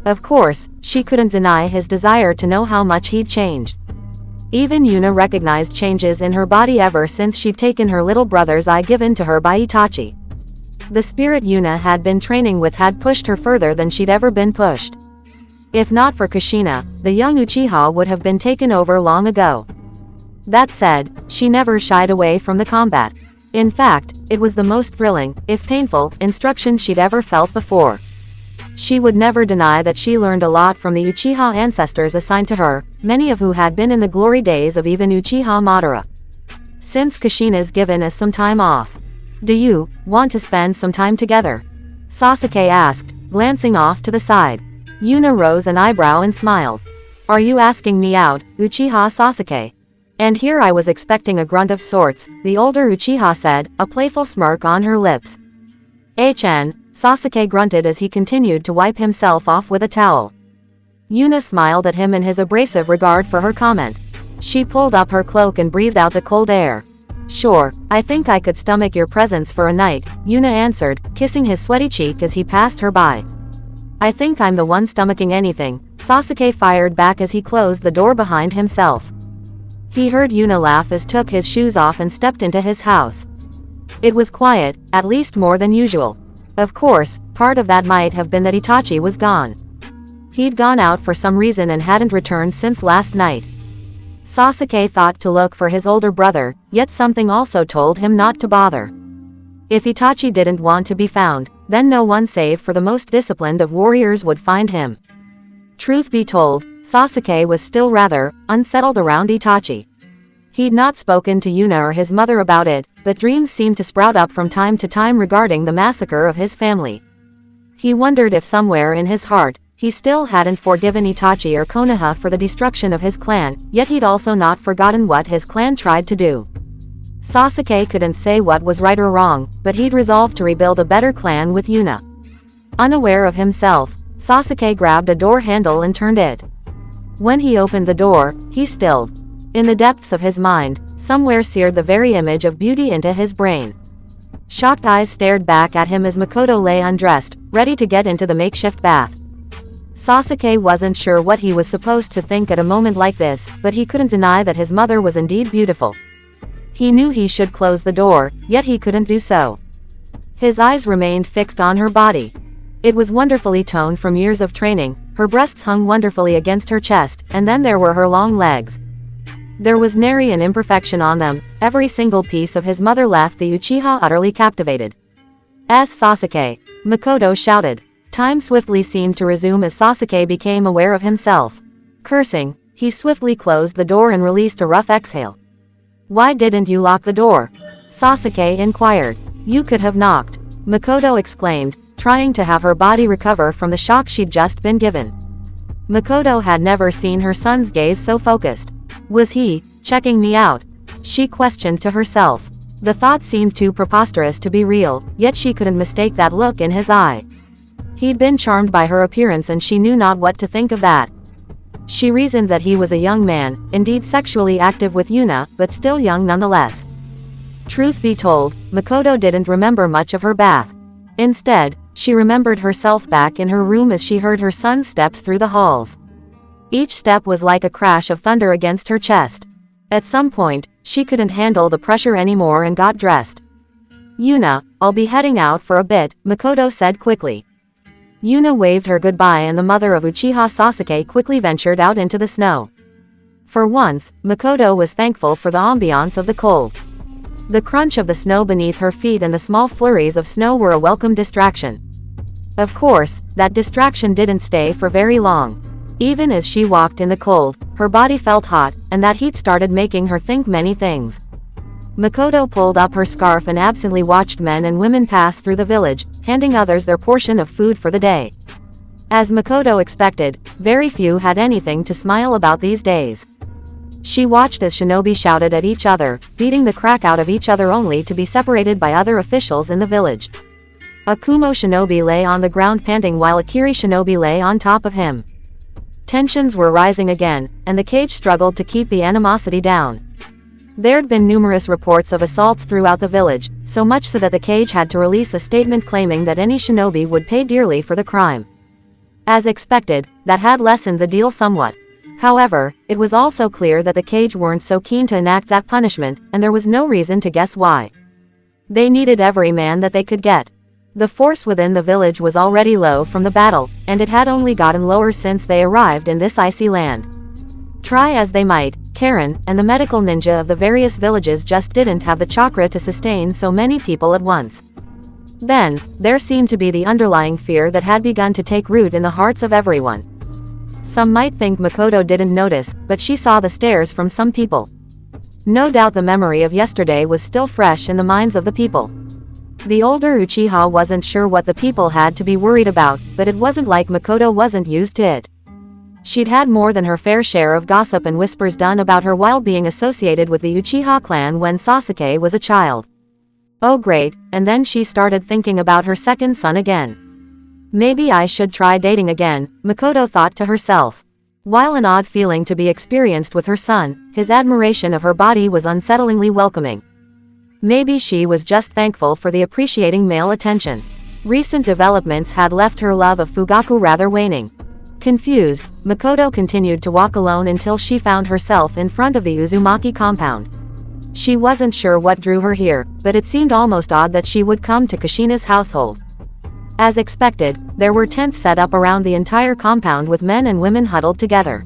A: Of course, she couldn't deny his desire to know how much he'd changed. Even Yuna recognized changes in her body ever since she'd taken her little brother's eye given to her by Itachi. The spirit Yuna had been training with had pushed her further than she'd ever been pushed. If not for Kushina, the young Uchiha would have been taken over long ago. That said, she never shied away from the combat. In fact, it was the most thrilling, if painful, instruction she'd ever felt before. She would never deny that she learned a lot from the Uchiha ancestors assigned to her, many of who had been in the glory days of even Uchiha Madara. Since Kushina's given us some time off, do you want to spend some time together? Sasuke asked, glancing off to the side. Yuna rose an eyebrow and smiled. Are you asking me out, Uchiha Sasuke? And here I was expecting a grunt of sorts, the older Uchiha said, a playful smirk on her lips. HN, Sasuke grunted as he continued to wipe himself off with a towel. Yuna smiled at him in his abrasive regard for her comment. She pulled up her cloak and breathed out the cold air. Sure, I think I could stomach your presence for a night, Yuna answered, kissing his sweaty cheek as he passed her by. I think I'm the one stomaching anything, Sasuke fired back as he closed the door behind himself. He heard Yuna laugh as took his shoes off and stepped into his house. It was quiet, at least more than usual. Of course, part of that might have been that Itachi was gone. He'd gone out for some reason and hadn't returned since last night. Sasuke thought to look for his older brother, yet something also told him not to bother. If Itachi didn't want to be found, then no one save for the most disciplined of warriors would find him. Truth be told, Sasuke was still rather unsettled around Itachi. He'd not spoken to Yuna or his mother about it, but dreams seemed to sprout up from time to time regarding the massacre of his family. He wondered if somewhere in his heart, he still hadn't forgiven Itachi or Konoha for the destruction of his clan, yet he'd also not forgotten what his clan tried to do. Sasuke couldn't say what was right or wrong, but he'd resolved to rebuild a better clan with Yuna. Unaware of himself, Sasuke grabbed a door handle and turned it. When he opened the door, he stilled. In the depths of his mind, somewhere seared the very image of beauty into his brain. Shocked eyes stared back at him as Makoto lay undressed, ready to get into the makeshift bath. Sasuke wasn't sure what he was supposed to think at a moment like this, but he couldn't deny that his mother was indeed beautiful. He knew he should close the door, yet he couldn't do so. His eyes remained fixed on her body. It was wonderfully toned from years of training, her breasts hung wonderfully against her chest, and then there were her long legs. There was nary an imperfection on them, every single piece of his mother left the Uchiha utterly captivated. Sasuke! Makoto shouted. Time swiftly seemed to resume as Sasuke became aware of himself. Cursing, he swiftly closed the door and released a rough exhale. Why didn't you lock the door? Sasuke inquired. You could have knocked, Makoto exclaimed, trying to have her body recover from the shock she'd just been given. Makoto had never seen her son's gaze so focused. Was he checking me out? She questioned to herself. The thought seemed too preposterous to be real, yet she couldn't mistake that look in his eye. He'd been charmed by her appearance and she knew not what to think of that. She reasoned that he was a young man, indeed sexually active with Yuna, but still young nonetheless. Truth be told, Makoto didn't remember much of her bath. Instead, she remembered herself back in her room as she heard her son's steps through the halls. Each step was like a crash of thunder against her chest. At some point, she couldn't handle the pressure anymore and got dressed. Yuna, I'll be heading out for a bit, Makoto said quickly. Yuna waved her goodbye and the mother of Uchiha Sasuke quickly ventured out into the snow. For once, Makoto was thankful for the ambiance of the cold. The crunch of the snow beneath her feet and the small flurries of snow were a welcome distraction. Of course, that distraction didn't stay for very long. Even as she walked in the cold, her body felt hot, and that heat started making her think many things. Makoto pulled up her scarf and absently watched men and women pass through the village, handing others their portion of food for the day. As Makoto expected, very few had anything to smile about these days. She watched as shinobi shouted at each other, beating the crap out of each other only to be separated by other officials in the village. A Kumo shinobi lay on the ground panting while a Kiri shinobi lay on top of him. Tensions were rising again, and the cage struggled to keep the animosity down. There'd been numerous reports of assaults throughout the village, so much so that the cage had to release a statement claiming that any shinobi would pay dearly for the crime. As expected, that had lessened the deal somewhat. However, it was also clear that the cage weren't so keen to enact that punishment, and there was no reason to guess why. They needed every man that they could get. The force within the village was already low from the battle, and it had only gotten lower since they arrived in this icy land. Try as they might, Karen, and the medical ninja of the various villages just didn't have the chakra to sustain so many people at once. Then, there seemed to be the underlying fear that had begun to take root in the hearts of everyone. Some might think Makoto didn't notice, but she saw the stares from some people. No doubt the memory of yesterday was still fresh in the minds of the people. The older Uchiha wasn't sure what the people had to be worried about, but it wasn't like Makoto wasn't used to it. She'd had more than her fair share of gossip and whispers done about her while being associated with the Uchiha clan when Sasuke was a child. Oh great, and then she started thinking about her second son again. Maybe I should try dating again, Makoto thought to herself. While an odd feeling to be experienced with her son, his admiration of her body was unsettlingly welcoming. Maybe she was just thankful for the appreciating male attention. Recent developments had left her love of Fugaku rather waning. Confused, Makoto continued to walk alone until she found herself in front of the Uzumaki compound. She wasn't sure what drew her here, but it seemed almost odd that she would come to Kushina's household. As expected, there were tents set up around the entire compound with men and women huddled together.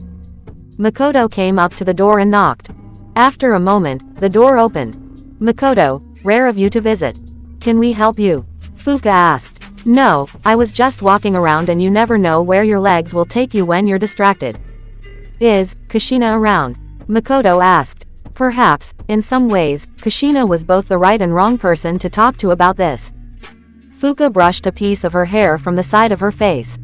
A: Makoto came up to the door and knocked. After a moment, the door opened. Makoto, rare of you to visit. Can we help you? Fuka asked. No, I was just walking around and you never know where your legs will take you when you're distracted. Is Kushina around? Makoto asked. Perhaps, in some ways, Kushina was both the right and wrong person to talk to about this. Fuka brushed a piece of her hair from the side of her face.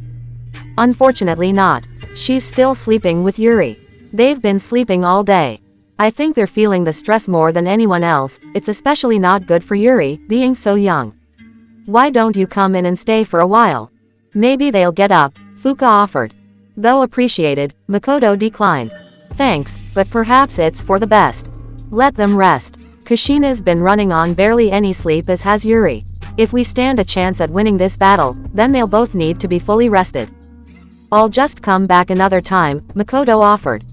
A: Unfortunately not. She's still sleeping with Yuri. They've been sleeping all day. I think they're feeling the stress more than anyone else. It's especially not good for Yuri, being so young. Why don't you come in and stay for a while? Maybe they'll get up, Fuka offered. Though appreciated, Makoto declined. Thanks, but perhaps it's for the best. Let them rest. Kushina's been running on barely any sleep as has Yuri. If we stand a chance at winning this battle, then they'll both need to be fully rested. I'll just come back another time, Makoto offered.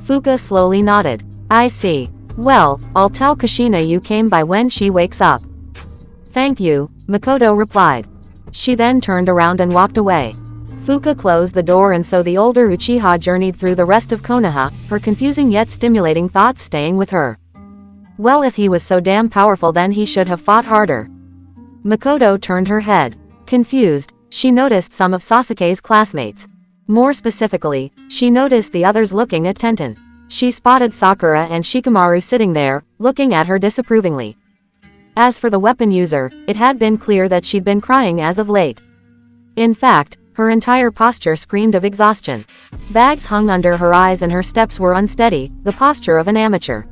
A: Fuka slowly nodded. I see. Well, I'll tell Kushina you came by when she wakes up. Thank you, Makoto replied. She then turned around and walked away. Fuka closed the door and so the older Uchiha journeyed through the rest of Konoha, her confusing yet stimulating thoughts staying with her. Well, if he was so damn powerful then he should have fought harder. Makoto turned her head. Confused, she noticed some of Sasuke's classmates. More specifically, she noticed the others looking at Tenten. She spotted Sakura and Shikamaru sitting there, looking at her disapprovingly. As for the weapon user, it had been clear that she'd been crying as of late. In fact, her entire posture screamed of exhaustion. Bags hung under her eyes and her steps were unsteady, the posture of an amateur.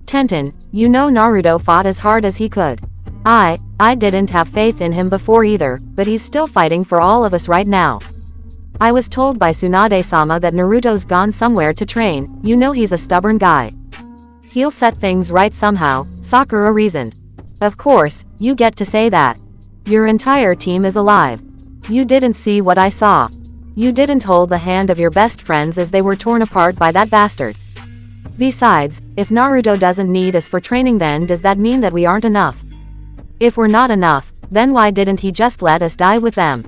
A: Tenten, you know Naruto fought as hard as he could. I didn't have faith in him before either, but he's still fighting for all of us right now. I was told by Tsunade-sama that Naruto's gone somewhere to train, you know he's a stubborn guy. He'll set things right somehow, Sakura reasoned. Of course, you get to say that. Your entire team is alive. You didn't see what I saw. You didn't hold the hand of your best friends as they were torn apart by that bastard. Besides, if Naruto doesn't need us for training then does that mean that we aren't enough? If we're not enough, then why didn't he just let us die with them?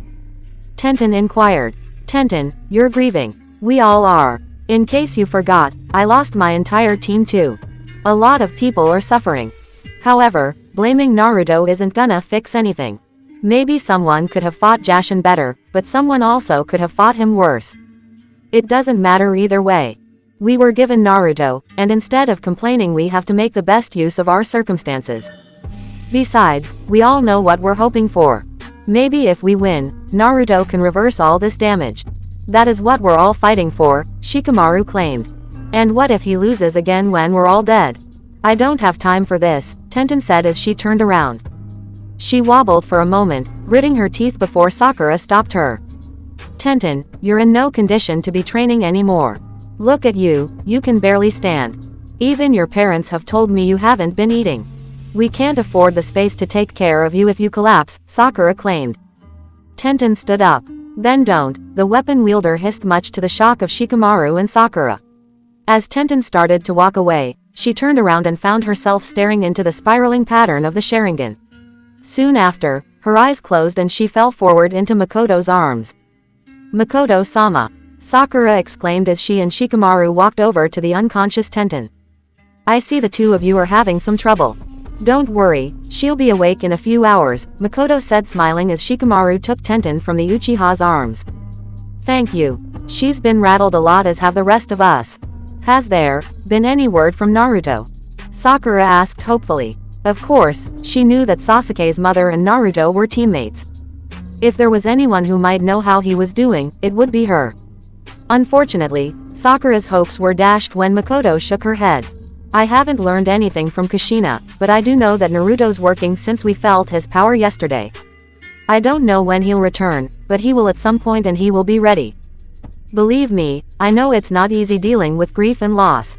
A: Tenten inquired. Tenten, you're grieving. We all are. In case you forgot, I lost my entire team too. A lot of people are suffering. However, blaming Naruto isn't gonna fix anything. Maybe someone could have fought Jashin better, but someone also could have fought him worse. It doesn't matter either way. We were given Naruto, and instead of complaining we have to make the best use of our circumstances. Besides, we all know what we're hoping for. Maybe if we win, Naruto can reverse all this damage. That is what we're all fighting for, Shikamaru claimed. And what if he loses again when we're all dead? I don't have time for this, Tenten said as she turned around. She wobbled for a moment, gritting her teeth before Sakura stopped her. Tenten, you're in no condition to be training anymore. Look at you, you can barely stand. Even your parents have told me you haven't been eating. We can't afford the space to take care of you if you collapse, Sakura claimed. Tenten stood up. Then don't, the weapon wielder hissed, much to the shock of Shikamaru and Sakura. As Tenten started to walk away, she turned around and found herself staring into the spiraling pattern of the Sharingan. Soon after, her eyes closed and she fell forward into Makoto's arms. Makoto-sama! Sakura exclaimed as she and Shikamaru walked over to the unconscious Tenten. I see the two of you are having some trouble. Don't worry, she'll be awake in a few hours, Makoto said, smiling as Shikamaru took Tenten from the Uchiha's arms. Thank you. She's been rattled a lot, as have the rest of us. Has there been any word from Naruto? Sakura asked hopefully. Of course, she knew that Sasuke's mother and Naruto were teammates. If there was anyone who might know how he was doing, it would be her. Unfortunately, Sakura's hopes were dashed when Makoto shook her head. I haven't learned anything from Kushina, but I do know that Naruto's working since we felt his power yesterday. I don't know when he'll return, but he will at some point and he will be ready. Believe me, I know it's not easy dealing with grief and loss.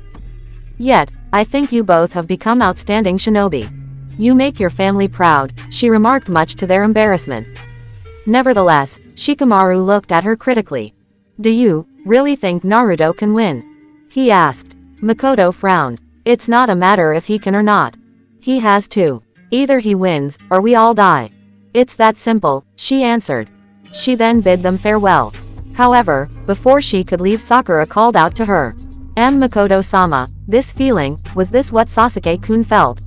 A: Yet, I think you both have become outstanding shinobi. You make your family proud, she remarked, much to their embarrassment. Nevertheless, Shikamaru looked at her critically. Do you really think Naruto can win? He asked. Makoto frowned. It's not a matter if he can or not. He has to. Either he wins, or we all die. It's that simple, she answered. She then bid them farewell. However, before she could leave, Sakura called out to her. Makoto-sama, this feeling, was this what Sasuke-kun felt?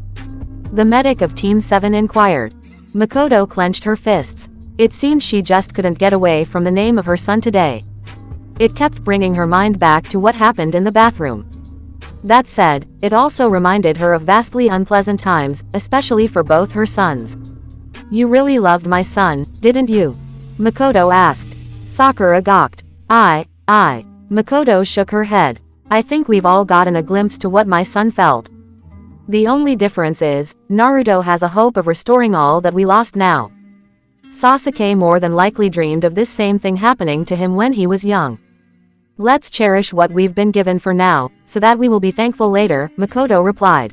A: The medic of Team 7 inquired. Makoto clenched her fists. It seemed she just couldn't get away from the name of her son today. It kept bringing her mind back to what happened in the bathroom. That said, it also reminded her of vastly unpleasant times, especially for both her sons. You really loved my son, didn't you? Makoto asked. Sakura gawked. I. Makoto shook her head. I think we've all gotten a glimpse to what my son felt. The only difference is, Naruto has a hope of restoring all that we lost now. Sasuke more than likely dreamed of this same thing happening to him when he was young. Let's cherish what we've been given for now, so that we will be thankful later, Makoto replied.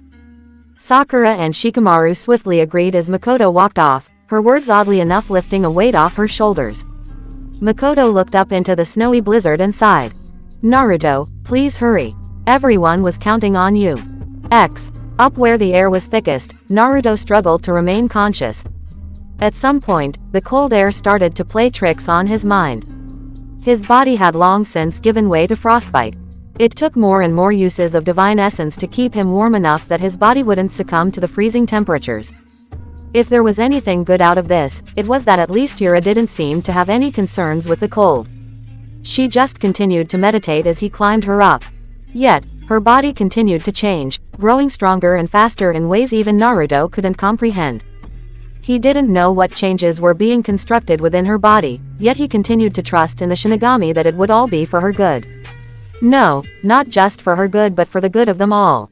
A: Sakura and Shikamaru swiftly agreed as Makoto walked off, her words oddly enough lifting a weight off her shoulders. Makoto looked up into the snowy blizzard and sighed. Naruto, please hurry. Everyone was counting on you. Up where the air was thickest, Naruto struggled to remain conscious. At some point, the cold air started to play tricks on his mind. His body had long since given way to frostbite. It took more and more uses of divine essence to keep him warm enough that his body wouldn't succumb to the freezing temperatures. If there was anything good out of this, it was that at least Yura didn't seem to have any concerns with the cold. She just continued to meditate as he climbed her up. Yet, her body continued to change, growing stronger and faster in ways even Naruto couldn't comprehend. He didn't know what changes were being constructed within her body, yet he continued to trust in the shinigami that it would all be for her good. No, not just for her good but for the good of them all.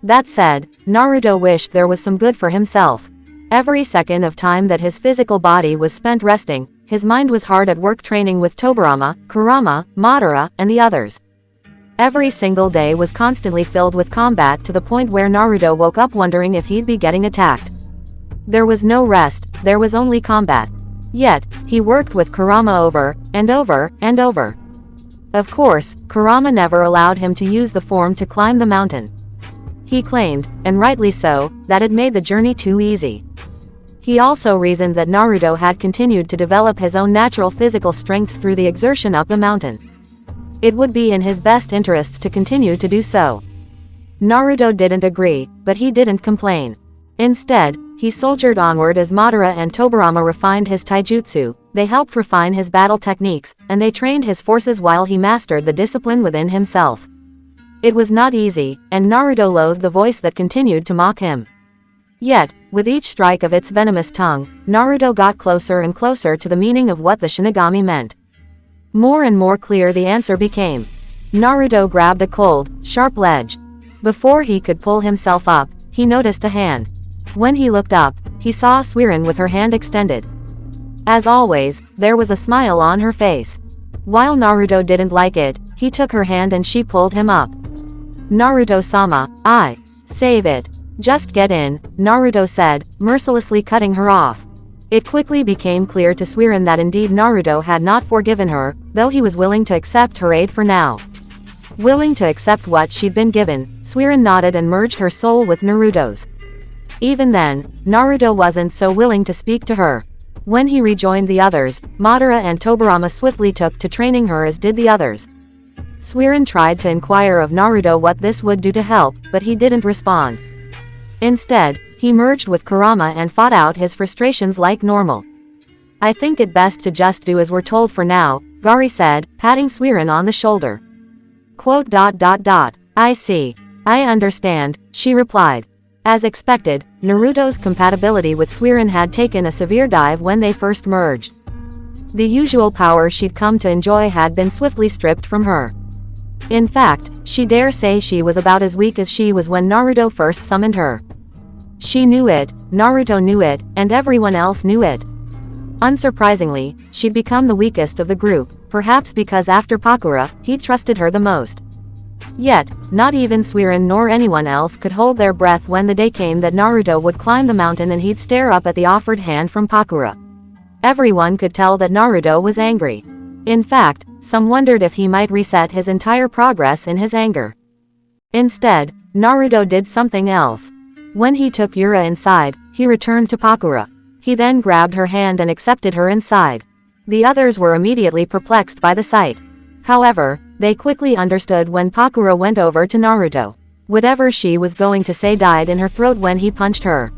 A: That said, Naruto wished there was some good for himself. Every second of time that his physical body was spent resting, his mind was hard at work training with Tobirama, Kurama, Madara, and the others. Every single day was constantly filled with combat to the point where Naruto woke up wondering if he'd be getting attacked. There was no rest, there was only combat. Yet, he worked with Kurama over, and over, and over. Of course, Kurama never allowed him to use the form to climb the mountain. He claimed, and rightly so, that it made the journey too easy. He also reasoned that Naruto had continued to develop his own natural physical strength through the exertion up the mountain. It would be in his best interests to continue to do so. Naruto didn't agree, but he didn't complain. Instead, he soldiered onward as Madara and Tobirama refined his taijutsu, they helped refine his battle techniques, and they trained his forces while he mastered the discipline within himself. It was not easy, and Naruto loathed the voice that continued to mock him. Yet, with each strike of its venomous tongue, Naruto got closer and closer to the meaning of what the shinigami meant. More and more clear the answer became. Naruto grabbed a cold, sharp ledge. Before he could pull himself up, he noticed a hand. When he looked up, he saw Suiren with her hand extended. As always, there was a smile on her face. While Naruto didn't like it, he took her hand and she pulled him up. Naruto-sama, save it. Just get in, Naruto said, mercilessly cutting her off. It quickly became clear to Suiren that indeed Naruto had not forgiven her, though he was willing to accept her aid for now. Willing to accept what she'd been given, Suiren nodded and merged her soul with Naruto's. Even then, Naruto wasn't so willing to speak to her. When he rejoined the others, Madara and Tobirama swiftly took to training her as did the others. Suiren tried to inquire of Naruto what this would do to help, but he didn't respond. Instead, he merged with Kurama and fought out his frustrations like normal. I think it best to just do as we're told for now, Gari said, patting Suiren on the shoulder. I see. I understand, she replied. As expected, Naruto's compatibility with Suiren had taken a severe dive when they first merged. The usual power she'd come to enjoy had been swiftly stripped from her. In fact, she dare say she was about as weak as she was when Naruto first summoned her. She knew it, Naruto knew it, and everyone else knew it. Unsurprisingly, she'd become the weakest of the group, perhaps because after Pakura, he'd trusted her the most. Yet, not even Suiren nor anyone else could hold their breath when the day came that Naruto would climb the mountain and he'd stare up at the offered hand from Pakura. Everyone could tell that Naruto was angry. In fact, some wondered if he might reset his entire progress in his anger. Instead, Naruto did something else. When he took Yura inside, he returned to Pakura. He then grabbed her hand and accepted her inside. The others were immediately perplexed by the sight. However, they quickly understood when Pakura went over to Naruto. Whatever she was going to say died in her throat when he punched her.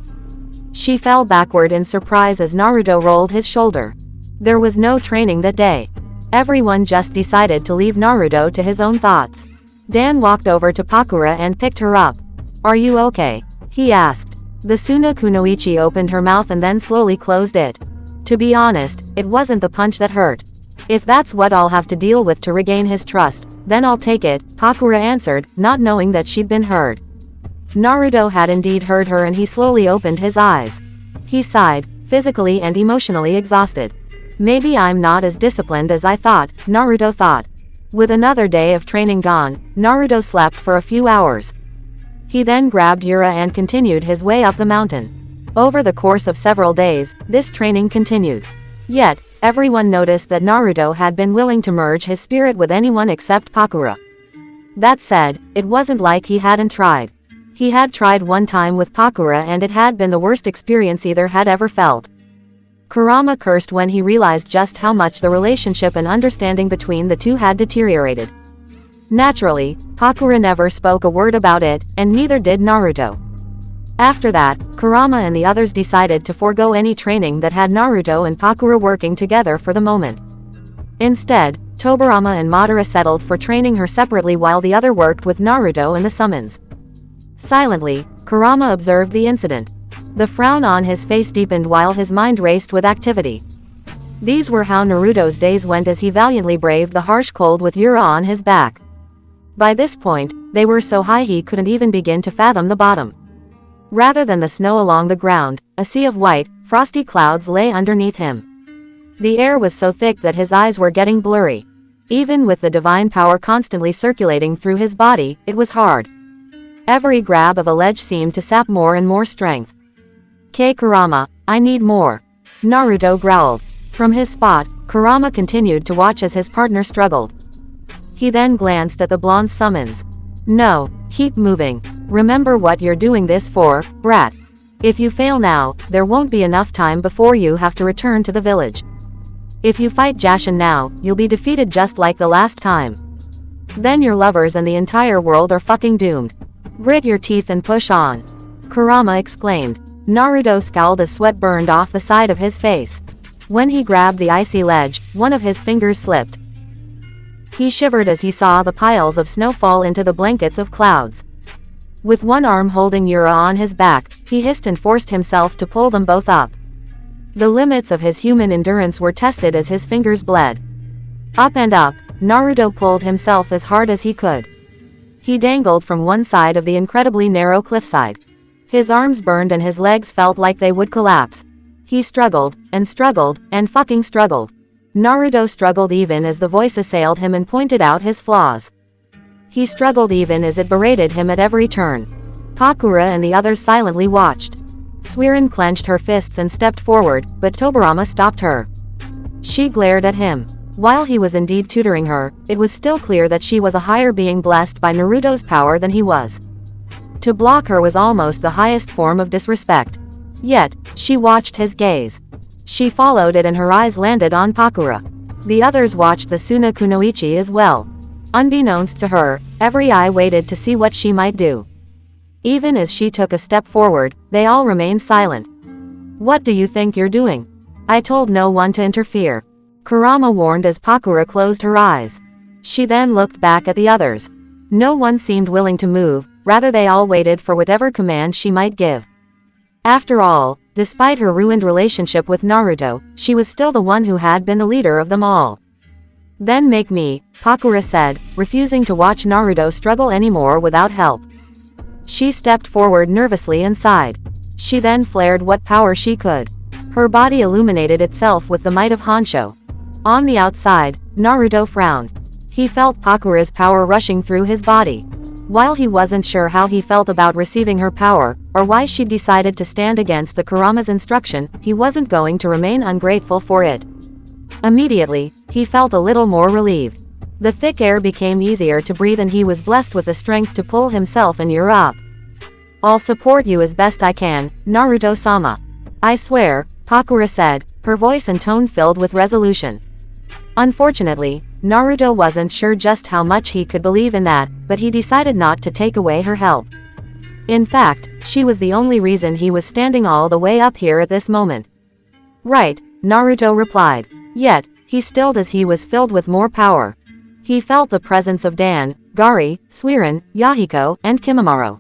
A: She fell backward in surprise as Naruto rolled his shoulder. There was no training that day. Everyone just decided to leave Naruto to his own thoughts. Dan walked over to Pakura and picked her up. Are you okay? He asked. The Suna Kunoichi opened her mouth and then slowly closed it. To be honest, it wasn't the punch that hurt. If that's what I'll have to deal with to regain his trust, then I'll take it, Pakura answered, not knowing that she'd been heard. Naruto had indeed heard her and he slowly opened his eyes. He sighed, physically and emotionally exhausted. Maybe I'm not as disciplined as I thought, Naruto thought. With another day of training gone, Naruto slept for a few hours. He then grabbed Yura and continued his way up the mountain. Over the course of several days, this training continued. Yet, everyone noticed that Naruto had been willing to merge his spirit with anyone except Pakura. That said, it wasn't like he hadn't tried. He had tried one time with Pakura and it had been the worst experience either had ever felt. Kurama cursed when he realized just how much the relationship and understanding between the two had deteriorated. Naturally, Pakura never spoke a word about it, and neither did Naruto. After that, Kurama and the others decided to forego any training that had Naruto and Pakura working together for the moment. Instead, Tobirama and Madara settled for training her separately while the other worked with Naruto and the summons. Silently, Kurama observed the incident. The frown on his face deepened while his mind raced with activity. These were how Naruto's days went as he valiantly braved the harsh cold with Yura on his back. By this point, they were so high he couldn't even begin to fathom the bottom. Rather than the snow along the ground, a sea of white, frosty clouds lay underneath him. The air was so thick that his eyes were getting blurry. Even with the divine power constantly circulating through his body, it was hard. Every grab of a ledge seemed to sap more and more strength. Kurama, I need more. Naruto growled. From his spot, Kurama continued to watch as his partner struggled. He then glanced at the blonde's summons. No, keep moving. Remember what you're doing this for, brat. If you fail now, there won't be enough time before you have to return to the village. If you fight Jashin now, you'll be defeated just like the last time. Then your lovers and the entire world are fucking doomed. Grit your teeth and push on. Kurama exclaimed. Naruto scowled as sweat burned off the side of his face. When he grabbed the icy ledge, one of his fingers slipped. He shivered as he saw the piles of snow fall into the blankets of clouds. With one arm holding Yura on his back, he hissed and forced himself to pull them both up. The limits of his human endurance were tested as his fingers bled. Up and up, Naruto pulled himself as hard as he could. He dangled from one side of the incredibly narrow cliffside. His arms burned and his legs felt like they would collapse. He struggled, and fucking struggled. Naruto struggled even as the voice assailed him and pointed out his flaws. He struggled even as it berated him at every turn. Pakura and the others silently watched. Suiren clenched her fists and stepped forward, but Tobirama stopped her. She glared at him. While he was indeed tutoring her, it was still clear that she was a higher being blessed by Naruto's power than he was. To block her was almost the highest form of disrespect. Yet, she watched his gaze. She followed it and her eyes landed on Pakura. The others watched the Suna Kunoichi as well. Unbeknownst to her, every eye waited to see what she might do. Even as she took a step forward, they all remained silent. What do you think you're doing? I told no one to interfere. Kurama warned as Pakura closed her eyes. She then looked back at the others. No one seemed willing to move, rather they all waited for whatever command she might give. After all, despite her ruined relationship with Naruto, she was still the one who had been the leader of them all. Then make me, Pakura said, refusing to watch Naruto struggle anymore without help. She stepped forward nervously and sighed. She then flared what power she could. Her body illuminated itself with the might of Honsho. On the outside, Naruto frowned. He felt Pakura's power rushing through his body. While he wasn't sure how he felt about receiving her power, or why she decided to stand against the Kurama's instruction, he wasn't going to remain ungrateful for it. Immediately, he felt a little more relieved. The thick air became easier to breathe and he was blessed with the strength to pull himself and Yura up. I'll support you as best I can, Naruto-sama. I swear, Pakura said, her voice and tone filled with resolution. Unfortunately, Naruto wasn't sure just how much he could believe in that, but he decided not to take away her help. In fact, she was the only reason he was standing all the way up here at this moment. Right, Naruto replied. Yet, he stilled as he was filled with more power. He felt the presence of Dan, Gari, Suiren, Yahiko, and Kimimaro.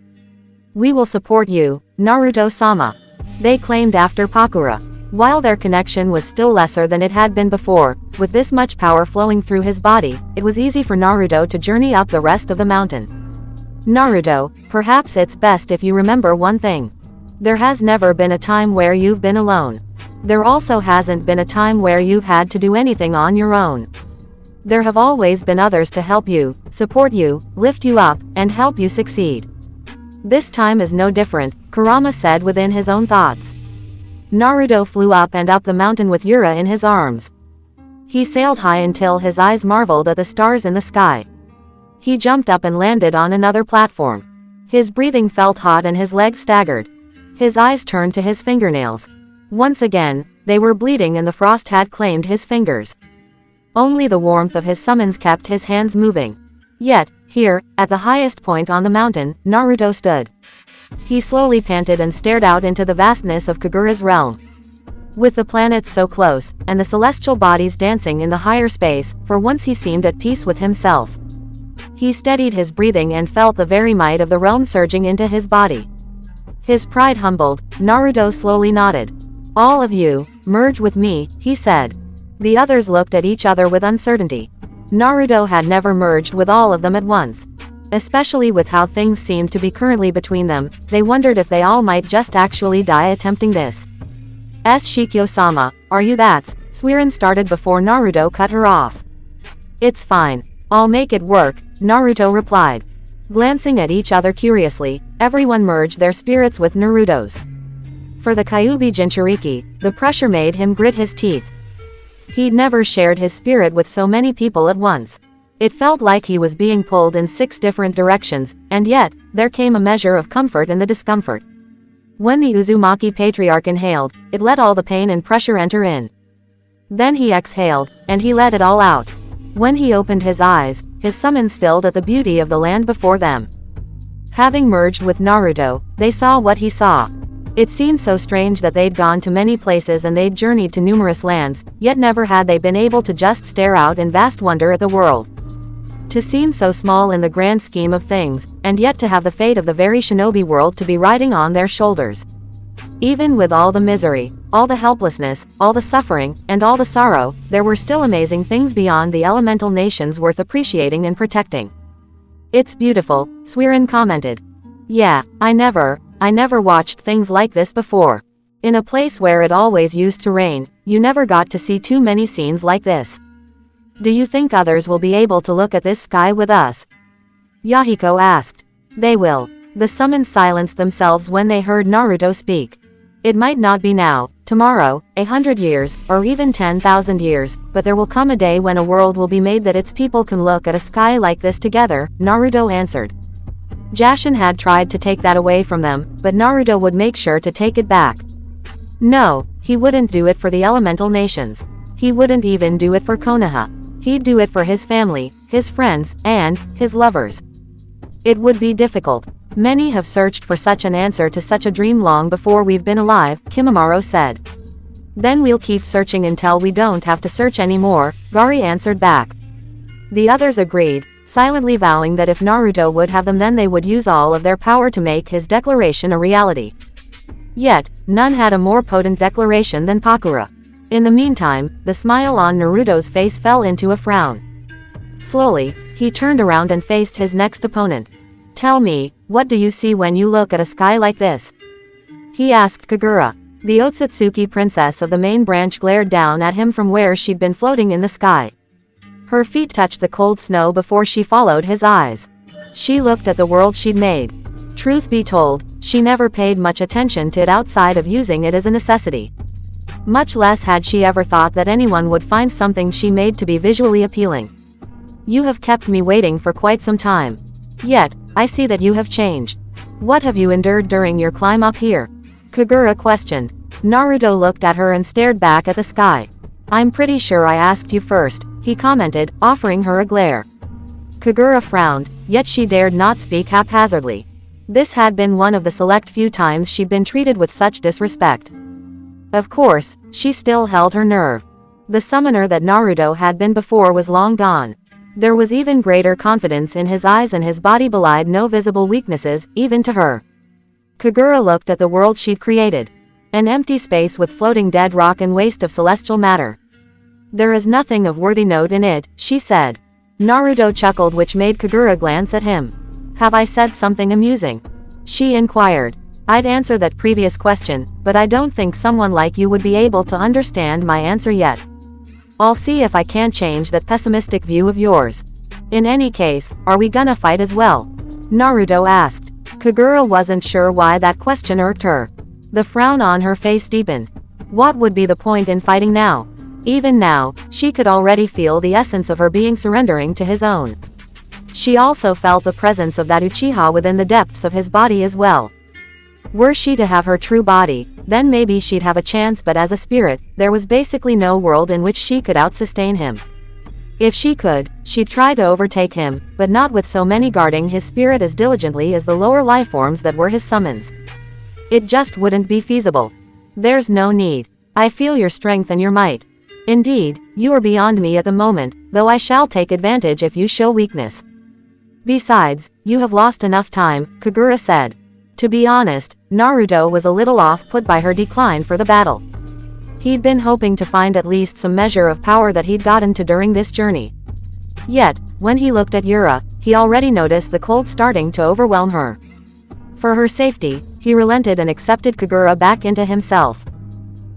A: We will support you, Naruto-sama. They claimed after Pakura. While their connection was still lesser than it had been before, with this much power flowing through his body, it was easy for Naruto to journey up the rest of the mountain. Naruto, perhaps it's best if you remember one thing. There has never been a time where you've been alone. There also hasn't been a time where you've had to do anything on your own. There have always been others to help you, support you, lift you up, and help you succeed. This time is no different, Kurama said within his own thoughts. Naruto flew up and up the mountain with Yura in his arms. He sailed high until his eyes marveled at the stars in the sky. He jumped up and landed on another platform. His breathing felt hot and his legs staggered. His eyes turned to his fingernails. Once again, they were bleeding and the frost had claimed his fingers. Only the warmth of his summons kept his hands moving. Yet, here, at the highest point on the mountain, Naruto stood. He slowly panted and stared out into the vastness of Kagura's realm. With the planets so close, and the celestial bodies dancing in the higher space, for once he seemed at peace with himself. He steadied his breathing and felt the very might of the realm surging into his body. His pride humbled, Naruto slowly nodded. All of you, merge with me, he said. The others looked at each other with uncertainty. Naruto had never merged with all of them at once. Especially with how things seemed to be currently between them, they wondered if they all might just actually die attempting this. Shikyo-sama, are you that's? Suiren started before Naruto cut her off. It's fine. I'll make it work, Naruto replied. Glancing at each other curiously, everyone merged their spirits with Naruto's. For the Kyuubi Jinchuriki, the pressure made him grit his teeth. He'd never shared his spirit with so many people at once. It felt like he was being pulled in 6 different directions, and yet, there came a measure of comfort in the discomfort. When the Uzumaki patriarch inhaled, it let all the pain and pressure enter in. Then he exhaled, and he let it all out. When he opened his eyes, his summons stilled at the beauty of the land before them. Having merged with Naruto, they saw what he saw. It seemed so strange that they'd gone to many places and they'd journeyed to numerous lands, yet never had they been able to just stare out in vast wonder at the world. To seem so small in the grand scheme of things, and yet to have the fate of the very shinobi world to be riding on their shoulders. Even with all the misery, all the helplessness, all the suffering, and all the sorrow, there were still amazing things beyond the elemental nations worth appreciating and protecting. It's beautiful, Suiren commented. Yeah, I never watched things like this before. In a place where it always used to rain, you never got to see too many scenes like this. Do you think others will be able to look at this sky with us? Yahiko asked. They will. The summons silenced themselves when they heard Naruto speak. It might not be now, tomorrow, 100 years, or even 10,000 years, but there will come a day when a world will be made that its people can look at a sky like this together, Naruto answered. Jashin had tried to take that away from them, but Naruto would make sure to take it back. No, he wouldn't do it for the elemental nations. He wouldn't even do it for Konoha. He'd do it for his family, his friends, and his lovers. It would be difficult. Many have searched for such an answer to such a dream long before we've been alive, Kimimaro said. Then we'll keep searching until we don't have to search anymore, Gari answered back. The others agreed, silently vowing that if Naruto would have them then they would use all of their power to make his declaration a reality. Yet, none had a more potent declaration than Pakura. In the meantime, the smile on Naruto's face fell into a frown. Slowly, he turned around and faced his next opponent. Tell me, what do you see when you look at a sky like this? He asked Kagura. The Otsutsuki princess of the main branch glared down at him from where she'd been floating in the sky. Her feet touched the cold snow before she followed his eyes. She looked at the world she'd made. Truth be told, she never paid much attention to it outside of using it as a necessity. Much less had she ever thought that anyone would find something she made to be visually appealing. You have kept me waiting for quite some time. Yet, I see that you have changed. What have you endured during your climb up here? Kagura questioned. Naruto looked at her and stared back at the sky. I'm pretty sure I asked you first, he commented, offering her a glare. Kagura frowned, yet she dared not speak haphazardly. This had been one of the select few times she'd been treated with such disrespect. Of course, she still held her nerve. The summoner that Naruto had been before was long gone. There was even greater confidence in his eyes and his body belied no visible weaknesses, even to her. Kagura looked at the world she'd created. An empty space with floating dead rock and waste of celestial matter. There is nothing of worthy note in it, she said. Naruto chuckled, which made Kagura glance at him. Have I said something amusing? She inquired. I'd answer that previous question, but I don't think someone like you would be able to understand my answer yet. I'll see if I can't change that pessimistic view of yours. In any case, are we gonna fight as well? Naruto asked. Kagura wasn't sure why that question irked her. The frown on her face deepened. What would be the point in fighting now? Even now, she could already feel the essence of her being surrendering to his own. She also felt the presence of that Uchiha within the depths of his body as well. Were she to have her true body, then maybe she'd have a chance, but as a spirit, there was basically no world in which she could out-sustain him. If she could, she'd try to overtake him, but not with so many guarding his spirit as diligently as the lower lifeforms that were his summons. It just wouldn't be feasible. There's no need. I feel your strength and your might. Indeed, you are beyond me at the moment, though I shall take advantage if you show weakness. Besides, you have lost enough time, Kagura said. To be honest, Naruto was a little off-put by her decline for the battle. He'd been hoping to find at least some measure of power that he'd gotten to during this journey. Yet, when he looked at Yura, he already noticed the cold starting to overwhelm her. For her safety, he relented and accepted Kagura back into himself.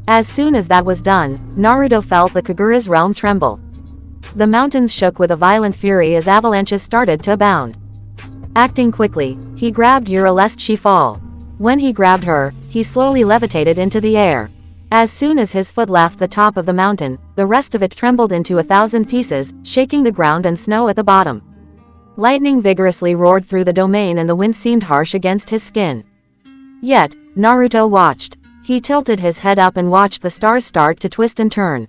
A: As soon as that was done, Naruto felt the Kagura's realm tremble. The mountains shook with a violent fury as avalanches started to abound. Acting quickly, he grabbed Yura lest she fall. When he grabbed her, he slowly levitated into the air. As soon as his foot left the top of the mountain, the rest of it trembled into 1,000 pieces, shaking the ground and snow at the bottom. Lightning vigorously roared through the domain and the wind seemed harsh against his skin. Yet, Naruto watched. He tilted his head up and watched the stars start to twist and turn.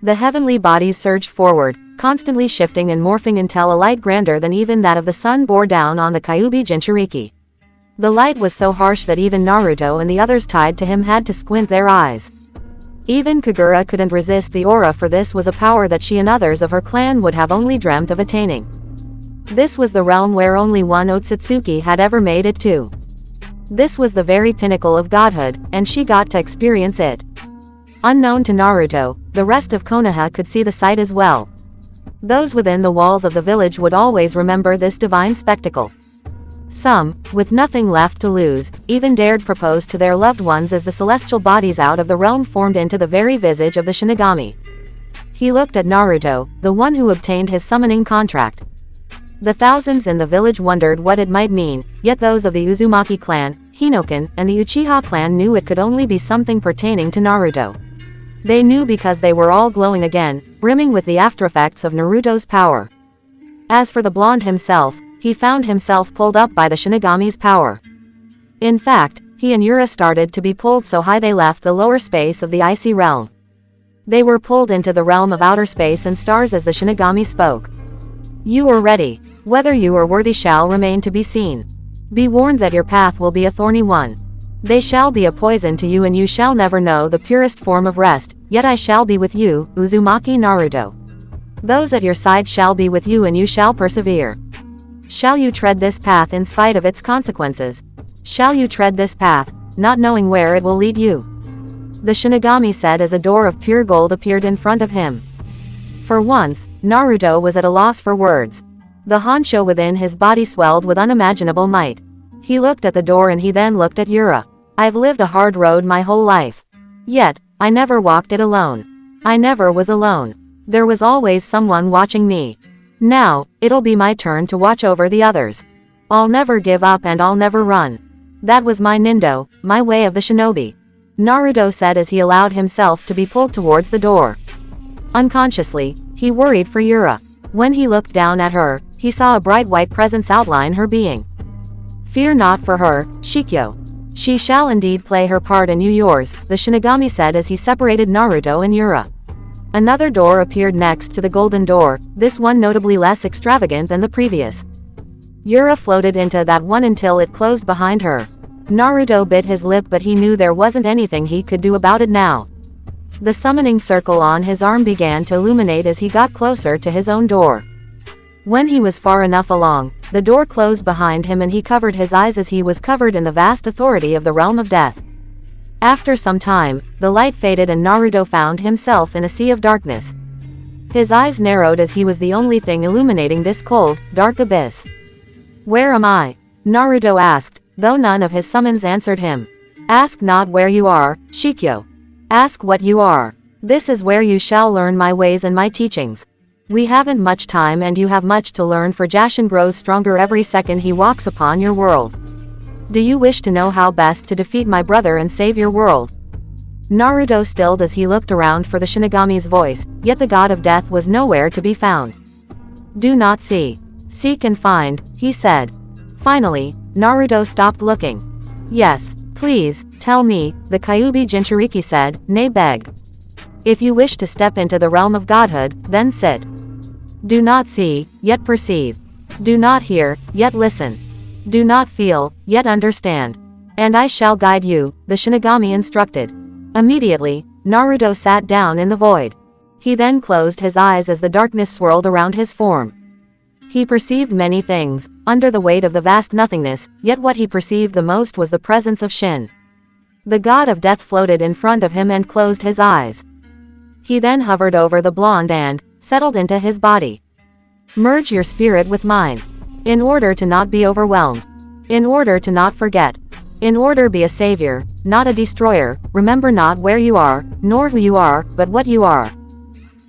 A: The heavenly bodies surged forward, constantly shifting and morphing until a light grander than even that of the sun bore down on the Kyuubi Jinchuriki. The light was so harsh that even Naruto and the others tied to him had to squint their eyes. Even Kagura couldn't resist the aura, for this was a power that she and others of her clan would have only dreamt of attaining. This was the realm where only one Otsutsuki had ever made it to. This was the very pinnacle of godhood, and she got to experience it. Unknown to Naruto, the rest of Konoha could see the sight as well. Those within the walls of the village would always remember this divine spectacle. Some, with nothing left to lose, even dared propose to their loved ones as the celestial bodies out of the realm formed into the very visage of the shinigami. He looked at Naruto, the one who obtained his summoning contract. The thousands in the village wondered what it might mean, yet those of the Uzumaki clan, Hinoken, and the Uchiha clan knew it could only be something pertaining to Naruto. They knew because they were all glowing again, brimming with the aftereffects of Naruto's power. As for the blonde himself, he found himself pulled up by the Shinigami's power. In fact, he and Yura started to be pulled so high they left the lower space of the icy realm. They were pulled into the realm of outer space and stars as the Shinigami spoke. You are ready. Whether you are worthy shall remain to be seen. Be warned that your path will be a thorny one. They shall be a poison to you and you shall never know the purest form of rest, yet I shall be with you, Uzumaki Naruto. Those at your side shall be with you and you shall persevere. Shall you tread this path in spite of its consequences? Shall you tread this path, not knowing where it will lead you? The Shinigami said as a door of pure gold appeared in front of him. For once, Naruto was at a loss for words. The Honsho within his body swelled with unimaginable might. He looked at the door and he then looked at Yura. I've lived a hard road my whole life. Yet, I never walked it alone. I never was alone. There was always someone watching me. Now, it'll be my turn to watch over the others. I'll never give up and I'll never run. That was my nindo, my way of the shinobi. Naruto said as he allowed himself to be pulled towards the door. Unconsciously, he worried for Yura. When he looked down at her, he saw a bright white presence outline her being. Fear not for her, Shikyo. She shall indeed play her part and you yours, the Shinigami said as he separated Naruto and Yura. Another door appeared next to the golden door, this one notably less extravagant than the previous. Yura floated into that one until it closed behind her. Naruto bit his lip, but he knew there wasn't anything he could do about it now. The summoning circle on his arm began to illuminate as he got closer to his own door. When he was far enough along, the door closed behind him and he covered his eyes as he was covered in the vast authority of the realm of death. After some time, the light faded and Naruto found himself in a sea of darkness. His eyes narrowed as he was the only thing illuminating this cold, dark abyss. Where am I? Naruto asked, though none of his summons answered him. Ask not where you are, Shikyo. Ask what you are. This is where you shall learn my ways and my teachings. We haven't much time and you have much to learn, for Jashin grows stronger every second he walks upon your world. Do you wish to know how best to defeat my brother and save your world? Naruto stilled as he looked around for the Shinigami's voice, yet the god of death was nowhere to be found. Do not see. Seek and find, he said. Finally, Naruto stopped looking. Yes, please, tell me, the Kyuubi Jinchuriki said, nay beg. If you wish to step into the realm of godhood, then sit. Do not see, yet perceive. Do not hear, yet listen. Do not feel, yet understand. And I shall guide you, the Shinigami instructed. Immediately, Naruto sat down in the void. He then closed his eyes as the darkness swirled around his form. He perceived many things, under the weight of the vast nothingness, yet what he perceived the most was the presence of Shin. The god of death floated in front of him and closed his eyes. He then hovered over the blonde and settled into his body. Merge your spirit with mine. In order to not be overwhelmed. In order to not forget. In order be a savior, not a destroyer, remember not where you are, nor who you are, but what you are.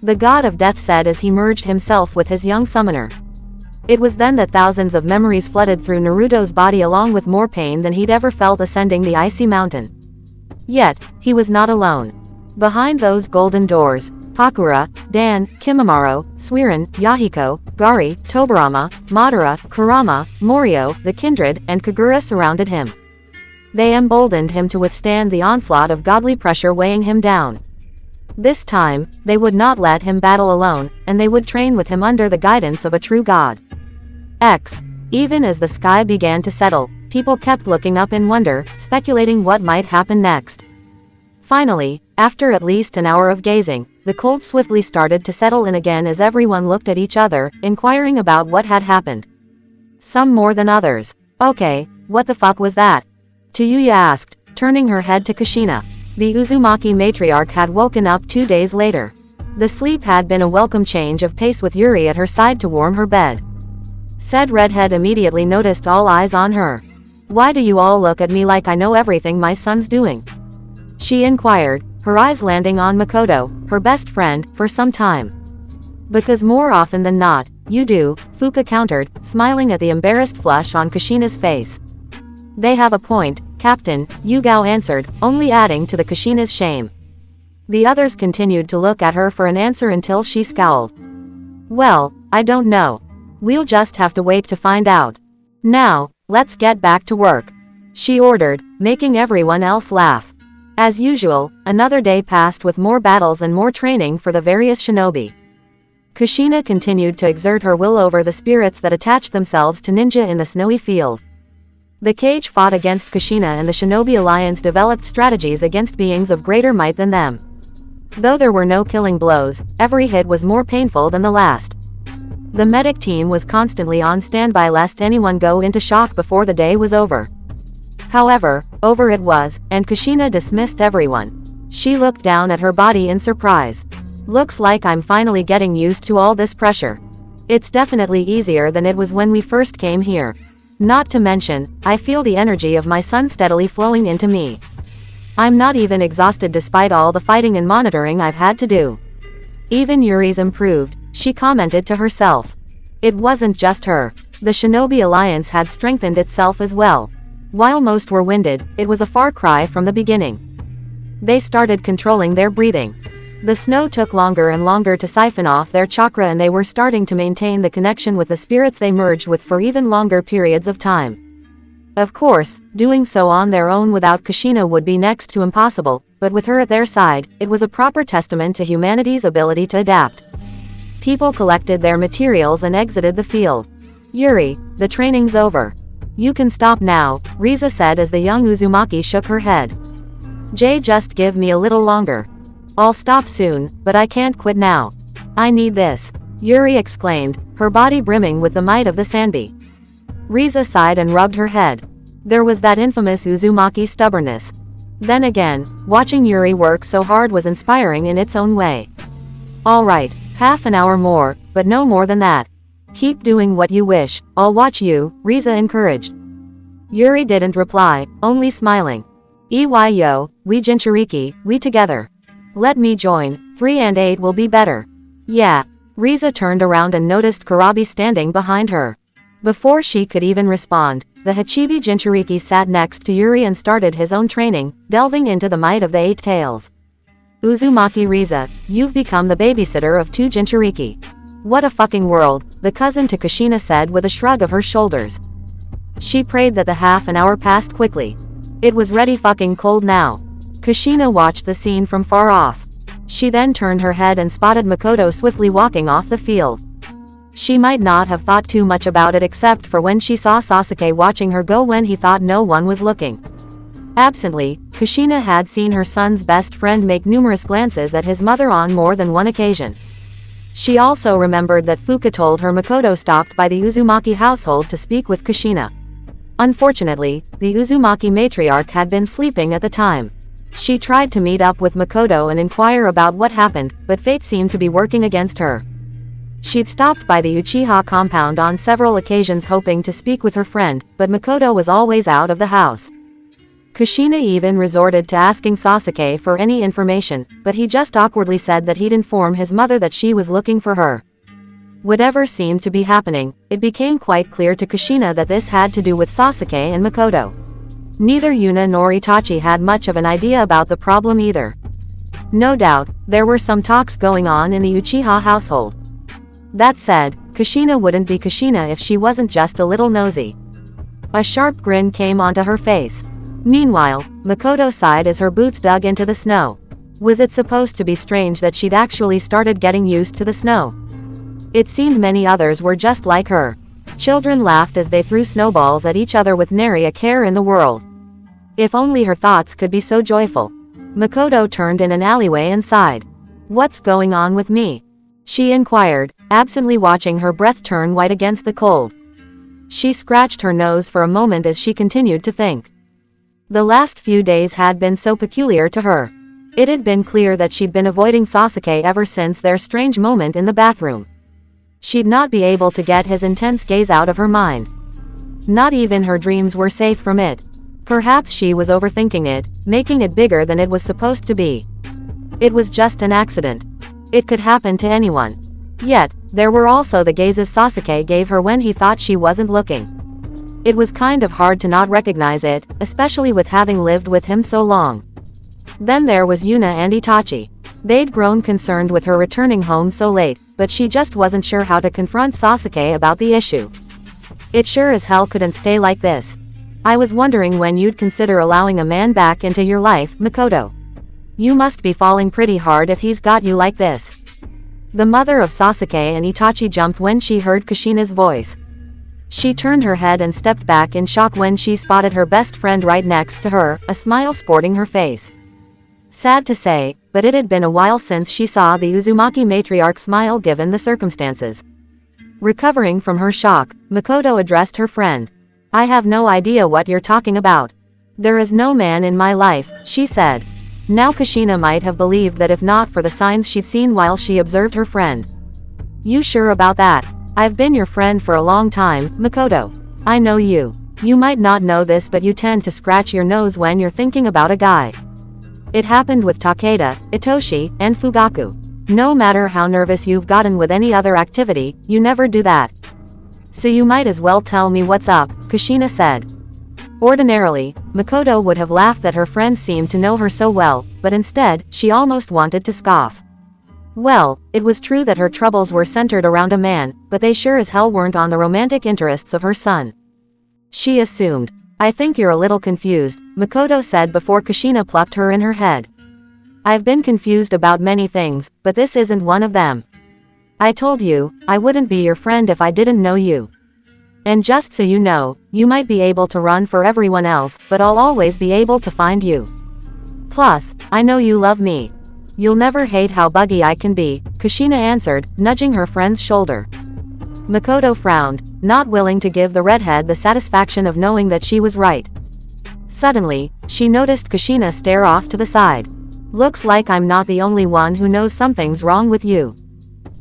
A: The god of death said as he merged himself with his young summoner. It was then that thousands of memories flooded through Naruto's body along with more pain than he'd ever felt ascending the icy mountain. Yet, he was not alone. Behind those golden doors, Pakura, Dan, Kimimaro, Suiran, Yahiko, Gari, Tobarama, Madara, Kurama, Morio, the kindred, and Kagura surrounded him. They emboldened him to withstand the onslaught of godly pressure weighing him down. This time, they would not let him battle alone, and they would train with him under the guidance of a true god. Even as the sky began to settle, people kept looking up in wonder, speculating what might happen next. Finally, after at least an hour of gazing, the cold swiftly started to settle in again as everyone looked at each other, inquiring about what had happened. Some more than others. Okay, what the fuck was that? Tayuya asked, turning her head to Kushina. The Uzumaki matriarch had woken up 2 days later. The sleep had been a welcome change of pace with Yuri at her side to warm her bed. Said redhead immediately noticed all eyes on her. Why do you all look at me like I know everything my son's doing? She inquired, her eyes landing on Makoto, her best friend, for some time. Because more often than not, you do, Fuka countered, smiling at the embarrassed flush on Kushina's face. They have a point, Captain, Yugao answered, only adding to the Kushina's shame. The others continued to look at her for an answer until she scowled. Well, I don't know. We'll just have to wait to find out. Now, let's get back to work, she ordered, making everyone else laugh. As usual, another day passed with more battles and more training for the various shinobi. Kushina continued to exert her will over the spirits that attached themselves to ninja in the snowy field. The cage fought against Kushina and the Shinobi Alliance developed strategies against beings of greater might than them. Though there were no killing blows, every hit was more painful than the last. The medic team was constantly on standby lest anyone go into shock before the day was over. However, over it was, and Kushina dismissed everyone. She looked down at her body in surprise. Looks like I'm finally getting used to all this pressure. It's definitely easier than it was when we first came here. Not to mention, I feel the energy of my son steadily flowing into me. I'm not even exhausted despite all the fighting and monitoring I've had to do. Even Yuri's improved, she commented to herself. It wasn't just her. The Shinobi Alliance had strengthened itself as well. While most were winded, it was a far cry from the beginning. They started controlling their breathing. The snow took longer and longer to siphon off their chakra and they were starting to maintain the connection with the spirits they merged with for even longer periods of time. Of course, doing so on their own without Kushina would be next to impossible, but with her at their side, it was a proper testament to humanity's ability to adapt. People collected their materials and exited the field. Yuri, the training's over. You can stop now, Riza said as the young Uzumaki shook her head. Just give me a little longer. I'll stop soon, but I can't quit now. I need this, Yuri exclaimed, her body brimming with the might of the Sanbi. Riza sighed and rubbed her head. There was that infamous Uzumaki stubbornness. Then again, watching Yuri work so hard was inspiring in its own way. Alright, half an hour more, but no more than that. Keep doing what you wish, I'll watch you, Riza encouraged. Yuri didn't reply, only smiling. Yo, we Jinchuriki, we together. Let me join, 3 and 8 will be better. Yeah. Riza turned around and noticed Kurabi standing behind her. Before she could even respond, the Hachibi Jinchuriki sat next to Yuri and started his own training, delving into the might of the 8 tails. Uzumaki Riza, you've become the babysitter of 2 Jinchuriki. What a fucking world, the cousin to Kushina said with a shrug of her shoulders. She prayed that the half an hour passed quickly. It was ready fucking cold now. Kushina watched the scene from far off. She then turned her head and spotted Makoto swiftly walking off the field. She might not have thought too much about it except for when she saw Sasuke watching her go when he thought no one was looking. Absently, Kushina had seen her son's best friend make numerous glances at his mother on more than one occasion. She also remembered that Fuka told her Makoto stopped by the Uzumaki household to speak with Kushina. Unfortunately, the Uzumaki matriarch had been sleeping at the time. She tried to meet up with Makoto and inquire about what happened, but fate seemed to be working against her. She'd stopped by the Uchiha compound on several occasions hoping to speak with her friend, but Makoto was always out of the house. Kushina even resorted to asking Sasuke for any information, but he just awkwardly said that he'd inform his mother that she was looking for her. Whatever seemed to be happening, it became quite clear to Kushina that this had to do with Sasuke and Makoto. Neither Yuna nor Itachi had much of an idea about the problem either. No doubt, there were some talks going on in the Uchiha household. That said, Kushina wouldn't be Kushina if she wasn't just a little nosy. A sharp grin came onto her face. Meanwhile, Makoto sighed as her boots dug into the snow. Was it supposed to be strange that she'd actually started getting used to the snow? It seemed many others were just like her. Children laughed as they threw snowballs at each other with nary a care in the world. If only her thoughts could be so joyful. Makoto turned in an alleyway and sighed. "What's going on with me?" she inquired, absently watching her breath turn white against the cold. She scratched her nose for a moment as she continued to think. The last few days had been so peculiar to her. It had been clear that she'd been avoiding Sasuke ever since their strange moment in the bathroom. She'd not be able to get his intense gaze out of her mind. Not even her dreams were safe from it. Perhaps she was overthinking it, making it bigger than it was supposed to be. It was just an accident. It could happen to anyone. Yet, there were also the gazes Sasuke gave her when he thought she wasn't looking. It was kind of hard to not recognize it, especially with having lived with him so long. Then there was Yuna and Itachi. They'd grown concerned with her returning home so late, but she just wasn't sure how to confront Sasuke about the issue. It sure as hell couldn't stay like this. I was wondering when you'd consider allowing a man back into your life, Makoto. You must be falling pretty hard if he's got you like this. The mother of Sasuke and Itachi jumped when she heard Kushina's voice. She turned her head and stepped back in shock when she spotted her best friend right next to her, a smile sporting her face. Sad to say, but it had been a while since she saw the Uzumaki matriarch smile given the circumstances. Recovering from her shock, Makoto addressed her friend. "I have no idea what you're talking about. There is no man in my life," she said. Now Kushina might have believed that if not for the signs she'd seen while she observed her friend. "You sure about that? I've been your friend for a long time, Makoto. I know you. You might not know this, but you tend to scratch your nose when you're thinking about a guy. It happened with Takeda, Itoshi, and Fugaku. No matter how nervous you've gotten with any other activity, you never do that. So you might as well tell me what's up," Kushina said. Ordinarily, Makoto would have laughed that her friend seemed to know her so well, but instead, she almost wanted to scoff. Well, it was true that her troubles were centered around a man, but they sure as hell weren't on the romantic interests of her son. She assumed. "I think you're a little confused," Makoto said before Kushina plucked her in her head. "I've been confused about many things, but this isn't one of them. I told you, I wouldn't be your friend if I didn't know you. And just so you know, you might be able to run for everyone else, but I'll always be able to find you. Plus, I know you love me. You'll never hate how buggy I can be," Kushina answered, nudging her friend's shoulder. Makoto frowned, not willing to give the redhead the satisfaction of knowing that she was right. Suddenly, she noticed Kushina stare off to the side. "Looks like I'm not the only one who knows something's wrong with you.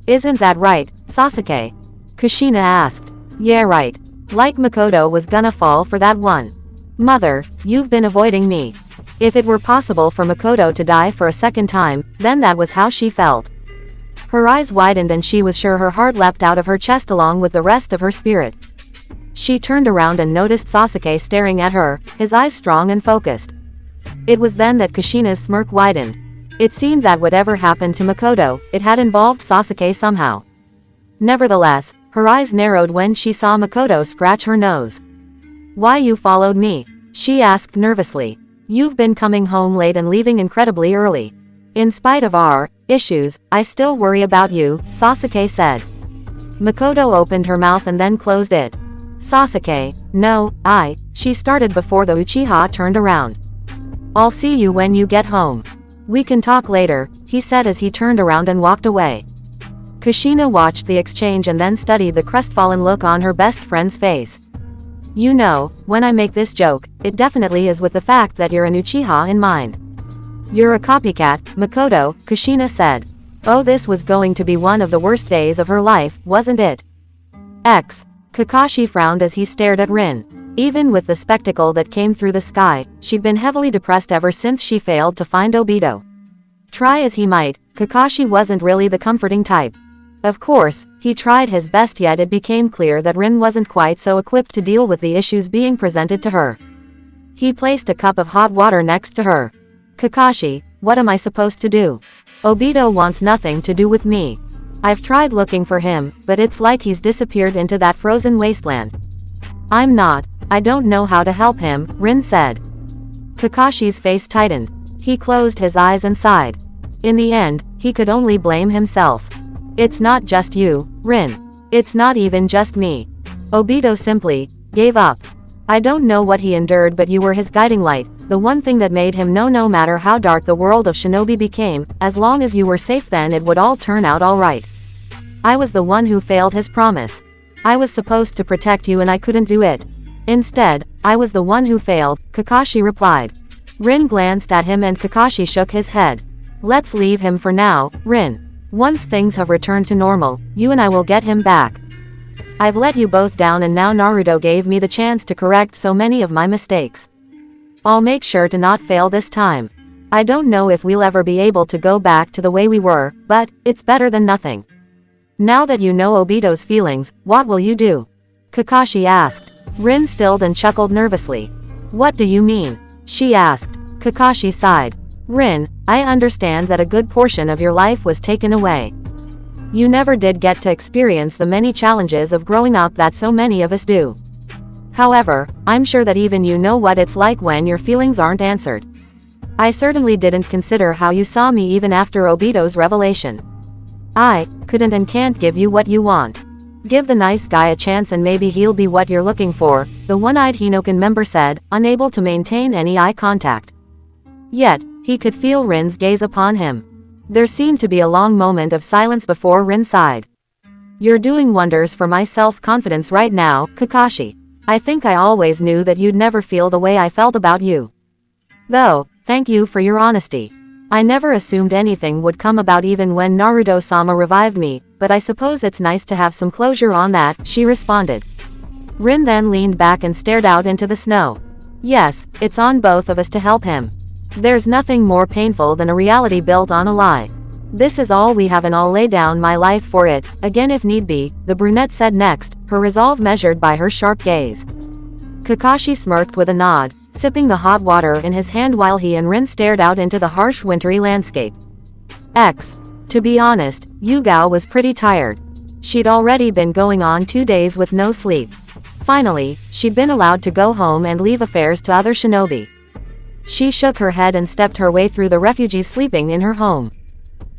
A: Isn't that right, Sasuke?" Kushina asked. "Yeah, right. Like Makoto was gonna fall for that one. Mother, you've been avoiding me." If it were possible for Makoto to die for a second time, then that was how she felt. Her eyes widened and she was sure her heart leapt out of her chest along with the rest of her spirit. She turned around and noticed Sasuke staring at her, his eyes strong and focused. It was then that Kushina's smirk widened. It seemed that whatever happened to Makoto, it had involved Sasuke somehow. Nevertheless, her eyes narrowed when she saw Makoto scratch her nose. "Why you followed me?" she asked nervously. "You've been coming home late and leaving incredibly early. In spite of our issues, I still worry about you," Sasuke said. Makoto opened her mouth and then closed it. "Sasuke, no, she started before the Uchiha turned around. "I'll see you when you get home. We can talk later," he said as he turned around and walked away. Kushina watched the exchange and then studied the crestfallen look on her best friend's face. "You know, when I make this joke, it definitely is with the fact that you're an Uchiha in mind. You're a copycat, Makoto," Kushina said. Oh, this was going to be one of the worst days of her life, wasn't it? Kakashi frowned as he stared at Rin. Even with the spectacle that came through the sky, she'd been heavily depressed ever since she failed to find Obito. Try as he might, Kakashi wasn't really the comforting type. Of course, he tried his best, yet it became clear that Rin wasn't quite so equipped to deal with the issues being presented to her. He placed a cup of hot water next to her. "Kakashi, what am I supposed to do? Obito wants nothing to do with me. I've tried looking for him, but it's like he's disappeared into that frozen wasteland. I don't know how to help him," Rin said. Kakashi's face tightened. He closed his eyes and sighed. In the end, he could only blame himself. It's not just you, Rin. It's not even just me. Obito simply gave up. I don't know what he endured, but you were his guiding light, the one thing that made him know no matter how dark the world of shinobi became, as long as you were safe then it would all turn out alright. I was the one who failed his promise. I was supposed to protect you and I couldn't do it. Instead, I was the one who failed, Kakashi replied. Rin glanced at him and Kakashi shook his head. Let's leave him for now, Rin. Once things have returned to normal, you and I will get him back. I've let you both down and now Naruto gave me the chance to correct so many of my mistakes. I'll make sure to not fail this time. I don't know if we'll ever be able to go back to the way we were, but it's better than nothing. Now that you know Obito's feelings, what will you do? Kakashi asked. Rin stilled and chuckled nervously. What do you mean? She asked. Kakashi sighed. Rin, I understand that a good portion of your life was taken away. You never did get to experience the many challenges of growing up that so many of us do. However, I'm sure that even you know what it's like when your feelings aren't answered. I certainly didn't consider how you saw me even after Obito's revelation. I couldn't and can't give you what you want. Give the nice guy a chance and maybe he'll be what you're looking for, the one-eyed Hinokan member said, unable to maintain any eye contact. Yet, he could feel Rin's gaze upon him. There seemed to be a long moment of silence before Rin sighed. You're doing wonders for my self-confidence right now, Kakashi. I think I always knew that you'd never feel the way I felt about you. Though, thank you for your honesty. I never assumed anything would come about even when Naruto-sama revived me, but I suppose it's nice to have some closure on that, she responded. Rin then leaned back and stared out into the snow. Yes, it's on both of us to help him. There's nothing more painful than a reality built on a lie. This is all we have and I'll lay down my life for it, again if need be, the brunette said next, her resolve measured by her sharp gaze. Kakashi smirked with a nod, sipping the hot water in his hand while he and Rin stared out into the harsh wintry landscape. To be honest, Yugao was pretty tired. She'd already been going on 2 days with no sleep. Finally, she'd been allowed to go home and leave affairs to other shinobi. She shook her head and stepped her way through the refugees sleeping in her home.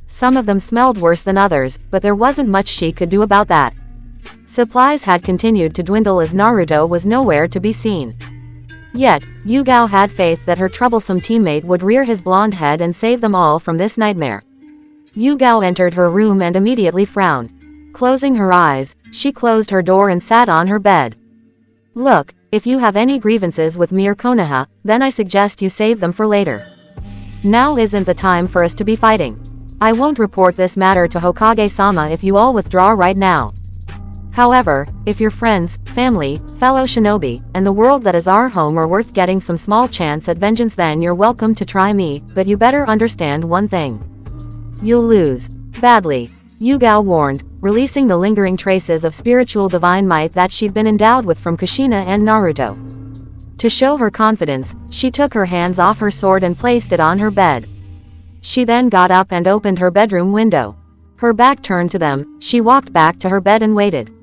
A: Some of them smelled worse than others, but there wasn't much she could do about that. Supplies had continued to dwindle as Naruto was nowhere to be seen. Yet, Yugao had faith that her troublesome teammate would rear his blonde head and save them all from this nightmare. Yugao entered her room and immediately frowned. Closing her eyes, she closed her door and sat on her bed. Look, if you have any grievances with me or Konoha, then I suggest you save them for later. Now isn't the time for us to be fighting. I won't report this matter to Hokage-sama if you all withdraw right now. However, if your friends, family, fellow shinobi, and the world that is our home are worth getting some small chance at vengeance, then you're welcome to try me, but you better understand one thing. You'll lose. Badly. Yugao warned, releasing the lingering traces of spiritual divine might that she'd been endowed with from Kushina and Naruto. To show her confidence, she took her hands off her sword and placed it on her bed. She then got up and opened her bedroom window. Her back turned to them, she walked back to her bed and waited.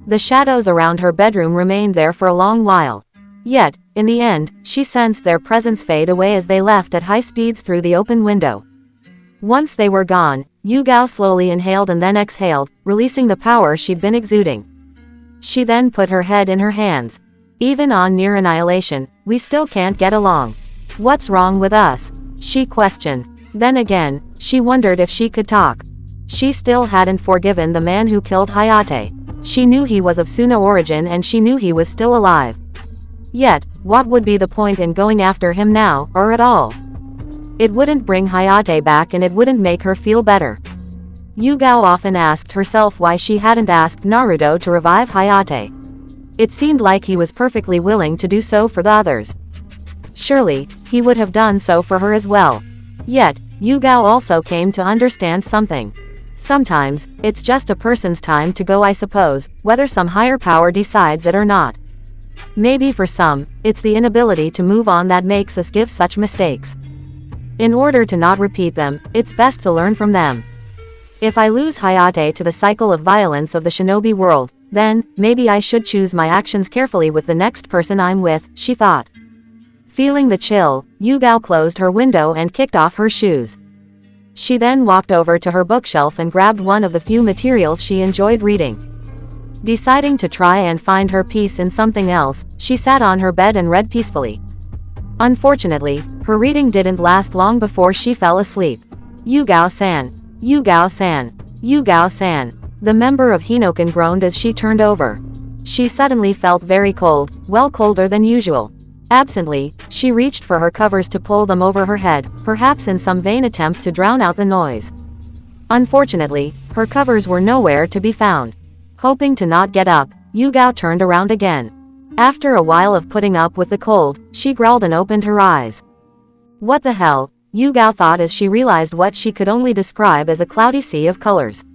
A: The shadows around her bedroom remained there for a long while. Yet, in the end, she sensed their presence fade away as they left at high speeds through the open window. Once they were gone, Yugao slowly inhaled and then exhaled, releasing the power she'd been exuding. She then put her head in her hands. Even on near annihilation, we still can't get along. What's wrong with us? She questioned. Then again, she wondered if she could talk. She still hadn't forgiven the man who killed Hayate. She knew he was of Suna origin and she knew he was still alive. Yet, what would be the point in going after him now, or at all? It wouldn't bring Hayate back and it wouldn't make her feel better. Yugao often asked herself why she hadn't asked Naruto to revive Hayate. It seemed like he was perfectly willing to do so for the others. Surely, he would have done so for her as well. Yet, Yugao also came to understand something. Sometimes, it's just a person's time to go, I suppose, whether some higher power decides it or not. Maybe for some, it's the inability to move on that makes us give such mistakes. In order to not repeat them, it's best to learn from them. If I lose Hayate to the cycle of violence of the shinobi world, then, maybe I should choose my actions carefully with the next person I'm with, she thought. Feeling the chill, Yugao closed her window and kicked off her shoes. She then walked over to her bookshelf and grabbed one of the few materials she enjoyed reading. Deciding to try and find her peace in something else, she sat on her bed and read peacefully. Unfortunately, her reading didn't last long before she fell asleep. Yugao-san. Yugao-san. Yugao-san. The member of Hinokan groaned as she turned over. She suddenly felt very cold, well colder than usual. Absently, she reached for her covers to pull them over her head, perhaps in some vain attempt to drown out the noise. Unfortunately, her covers were nowhere to be found. Hoping to not get up, Yugao turned around again. After a while of putting up with the cold, she growled and opened her eyes. What the hell? Yugao thought as she realized what she could only describe as a cloudy sea of colors.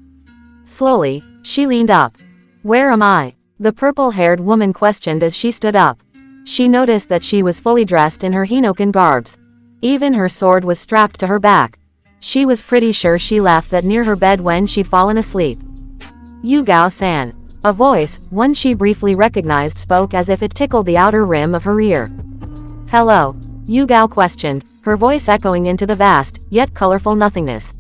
A: Slowly, she leaned up. Where am I? The purple-haired woman questioned as she stood up. She noticed that she was fully dressed in her Hinokan garbs. Even her sword was strapped to her back. She was pretty sure she left that near her bed when she'd fallen asleep. Yugao-san. A voice, one she briefly recognized, spoke as if it tickled the outer rim of her ear. Hello? Yugao questioned, her voice echoing into the vast, yet colorful nothingness.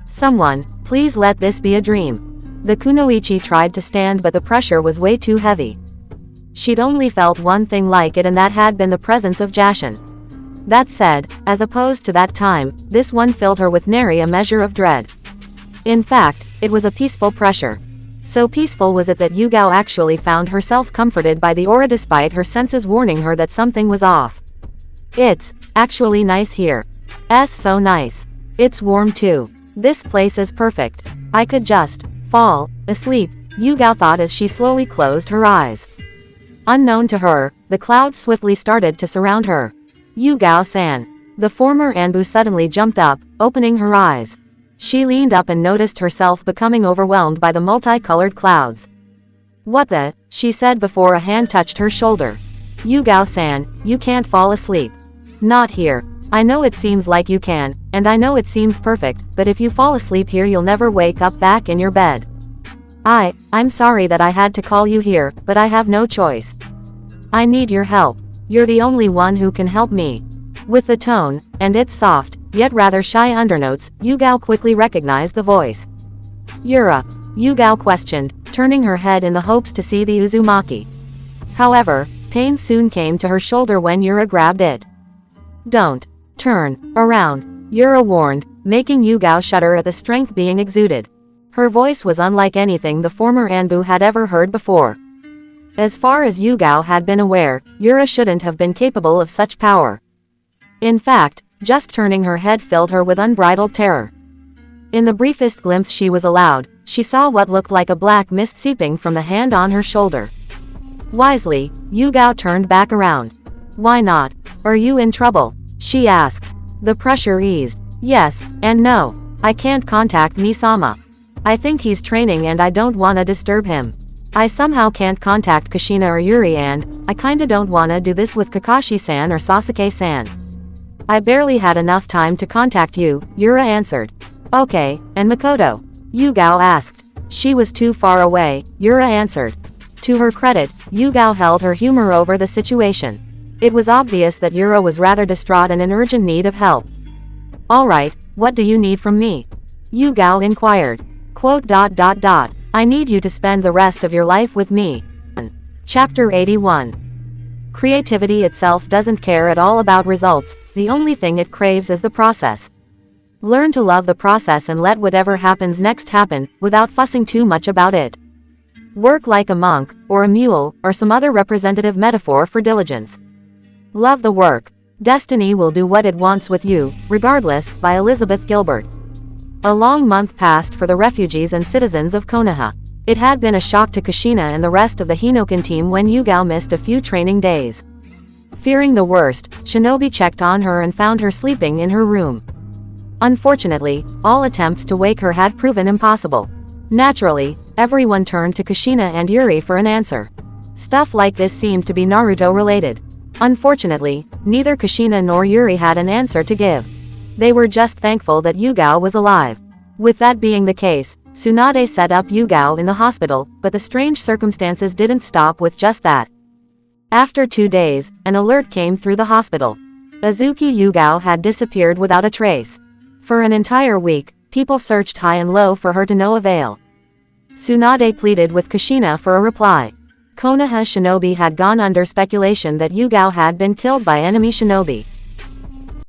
A: Someone, please let this be a dream. The kunoichi tried to stand, but the pressure was way too heavy. She'd only felt one thing like it, and that had been the presence of Jashin. That said, as opposed to that time, this one filled her with nary a measure of dread. In fact, it was a peaceful pressure. So peaceful was it that Yugao actually found herself comforted by the aura despite her senses warning her that something was off. It's actually nice here. So nice. It's warm too. This place is perfect. I could just fall asleep, Yugao thought as she slowly closed her eyes. Unknown to her, the clouds swiftly started to surround her. Yugao-san. The former Anbu suddenly jumped up, opening her eyes. She leaned up and noticed herself becoming overwhelmed by the multicolored clouds. What the? She said before a hand touched her shoulder. Yugao-san, you can't fall asleep. Not here. I know it seems like you can, and I know it seems perfect, but if you fall asleep here you'll never wake up back in your bed. I'm sorry that I had to call you here, but I have no choice. I need your help. You're the only one who can help me. With the tone, and its soft, yet rather shy undernotes, Yugao quickly recognized the voice. Yura? Yugao questioned, turning her head in the hopes to see the Uzumaki. However, pain soon came to her shoulder when Yura grabbed it. Don't turn around, Yura warned, making Yugao shudder at the strength being exuded. Her voice was unlike anything the former Anbu had ever heard before. As far as Yugao had been aware, Yura shouldn't have been capable of such power. In fact, just turning her head filled her with unbridled terror. In the briefest glimpse she was allowed, she saw what looked like a black mist seeping from the hand on her shoulder. Wisely, Yugao turned back around. Why not? Are you in trouble? She asked. The pressure eased. Yes, and no. I can't contact Misama. I think he's training and I don't wanna disturb him. I somehow can't contact Kushina or Yuri, and I kinda don't wanna do this with Kakashi-san or Sasuke-san. I barely had enough time to contact you, Yura answered. Okay, and Makoto? Yugao asked. She was too far away, Yura answered. To her credit, Yugao held her humor over the situation. It was obvious that Yura was rather distraught and in urgent need of help. Alright, what do you need from me? Yugao inquired. Quote. I need you to spend the rest of your life with me. Chapter 81. Creativity itself doesn't care at all about results, the only thing it craves is the process. Learn to love the process and let whatever happens next happen, without fussing too much about it. Work like a monk, or a mule, or some other representative metaphor for diligence. Love the work. Destiny will do what it wants with you, regardless, by Elizabeth Gilbert. A long month passed for the refugees and citizens of Konoha. It had been a shock to Kushina and the rest of the Hinokan team when Yugao missed a few training days. Fearing the worst, Shinobi checked on her and found her sleeping in her room. Unfortunately, all attempts to wake her had proven impossible. Naturally, everyone turned to Kushina and Yuri for an answer. Stuff like this seemed to be Naruto related. Unfortunately, neither Kushina nor Yuri had an answer to give. They were just thankful that Yugao was alive. With that being the case, Tsunade set up Yugao in the hospital, but the strange circumstances didn't stop with just that. After 2 days, an alert came through the hospital. Azuki Yugao had disappeared without a trace. For an entire week, people searched high and low for her to no avail. Tsunade pleaded with Kushina for a reply. Konoha shinobi had gone under speculation that Yugao had been killed by enemy shinobi.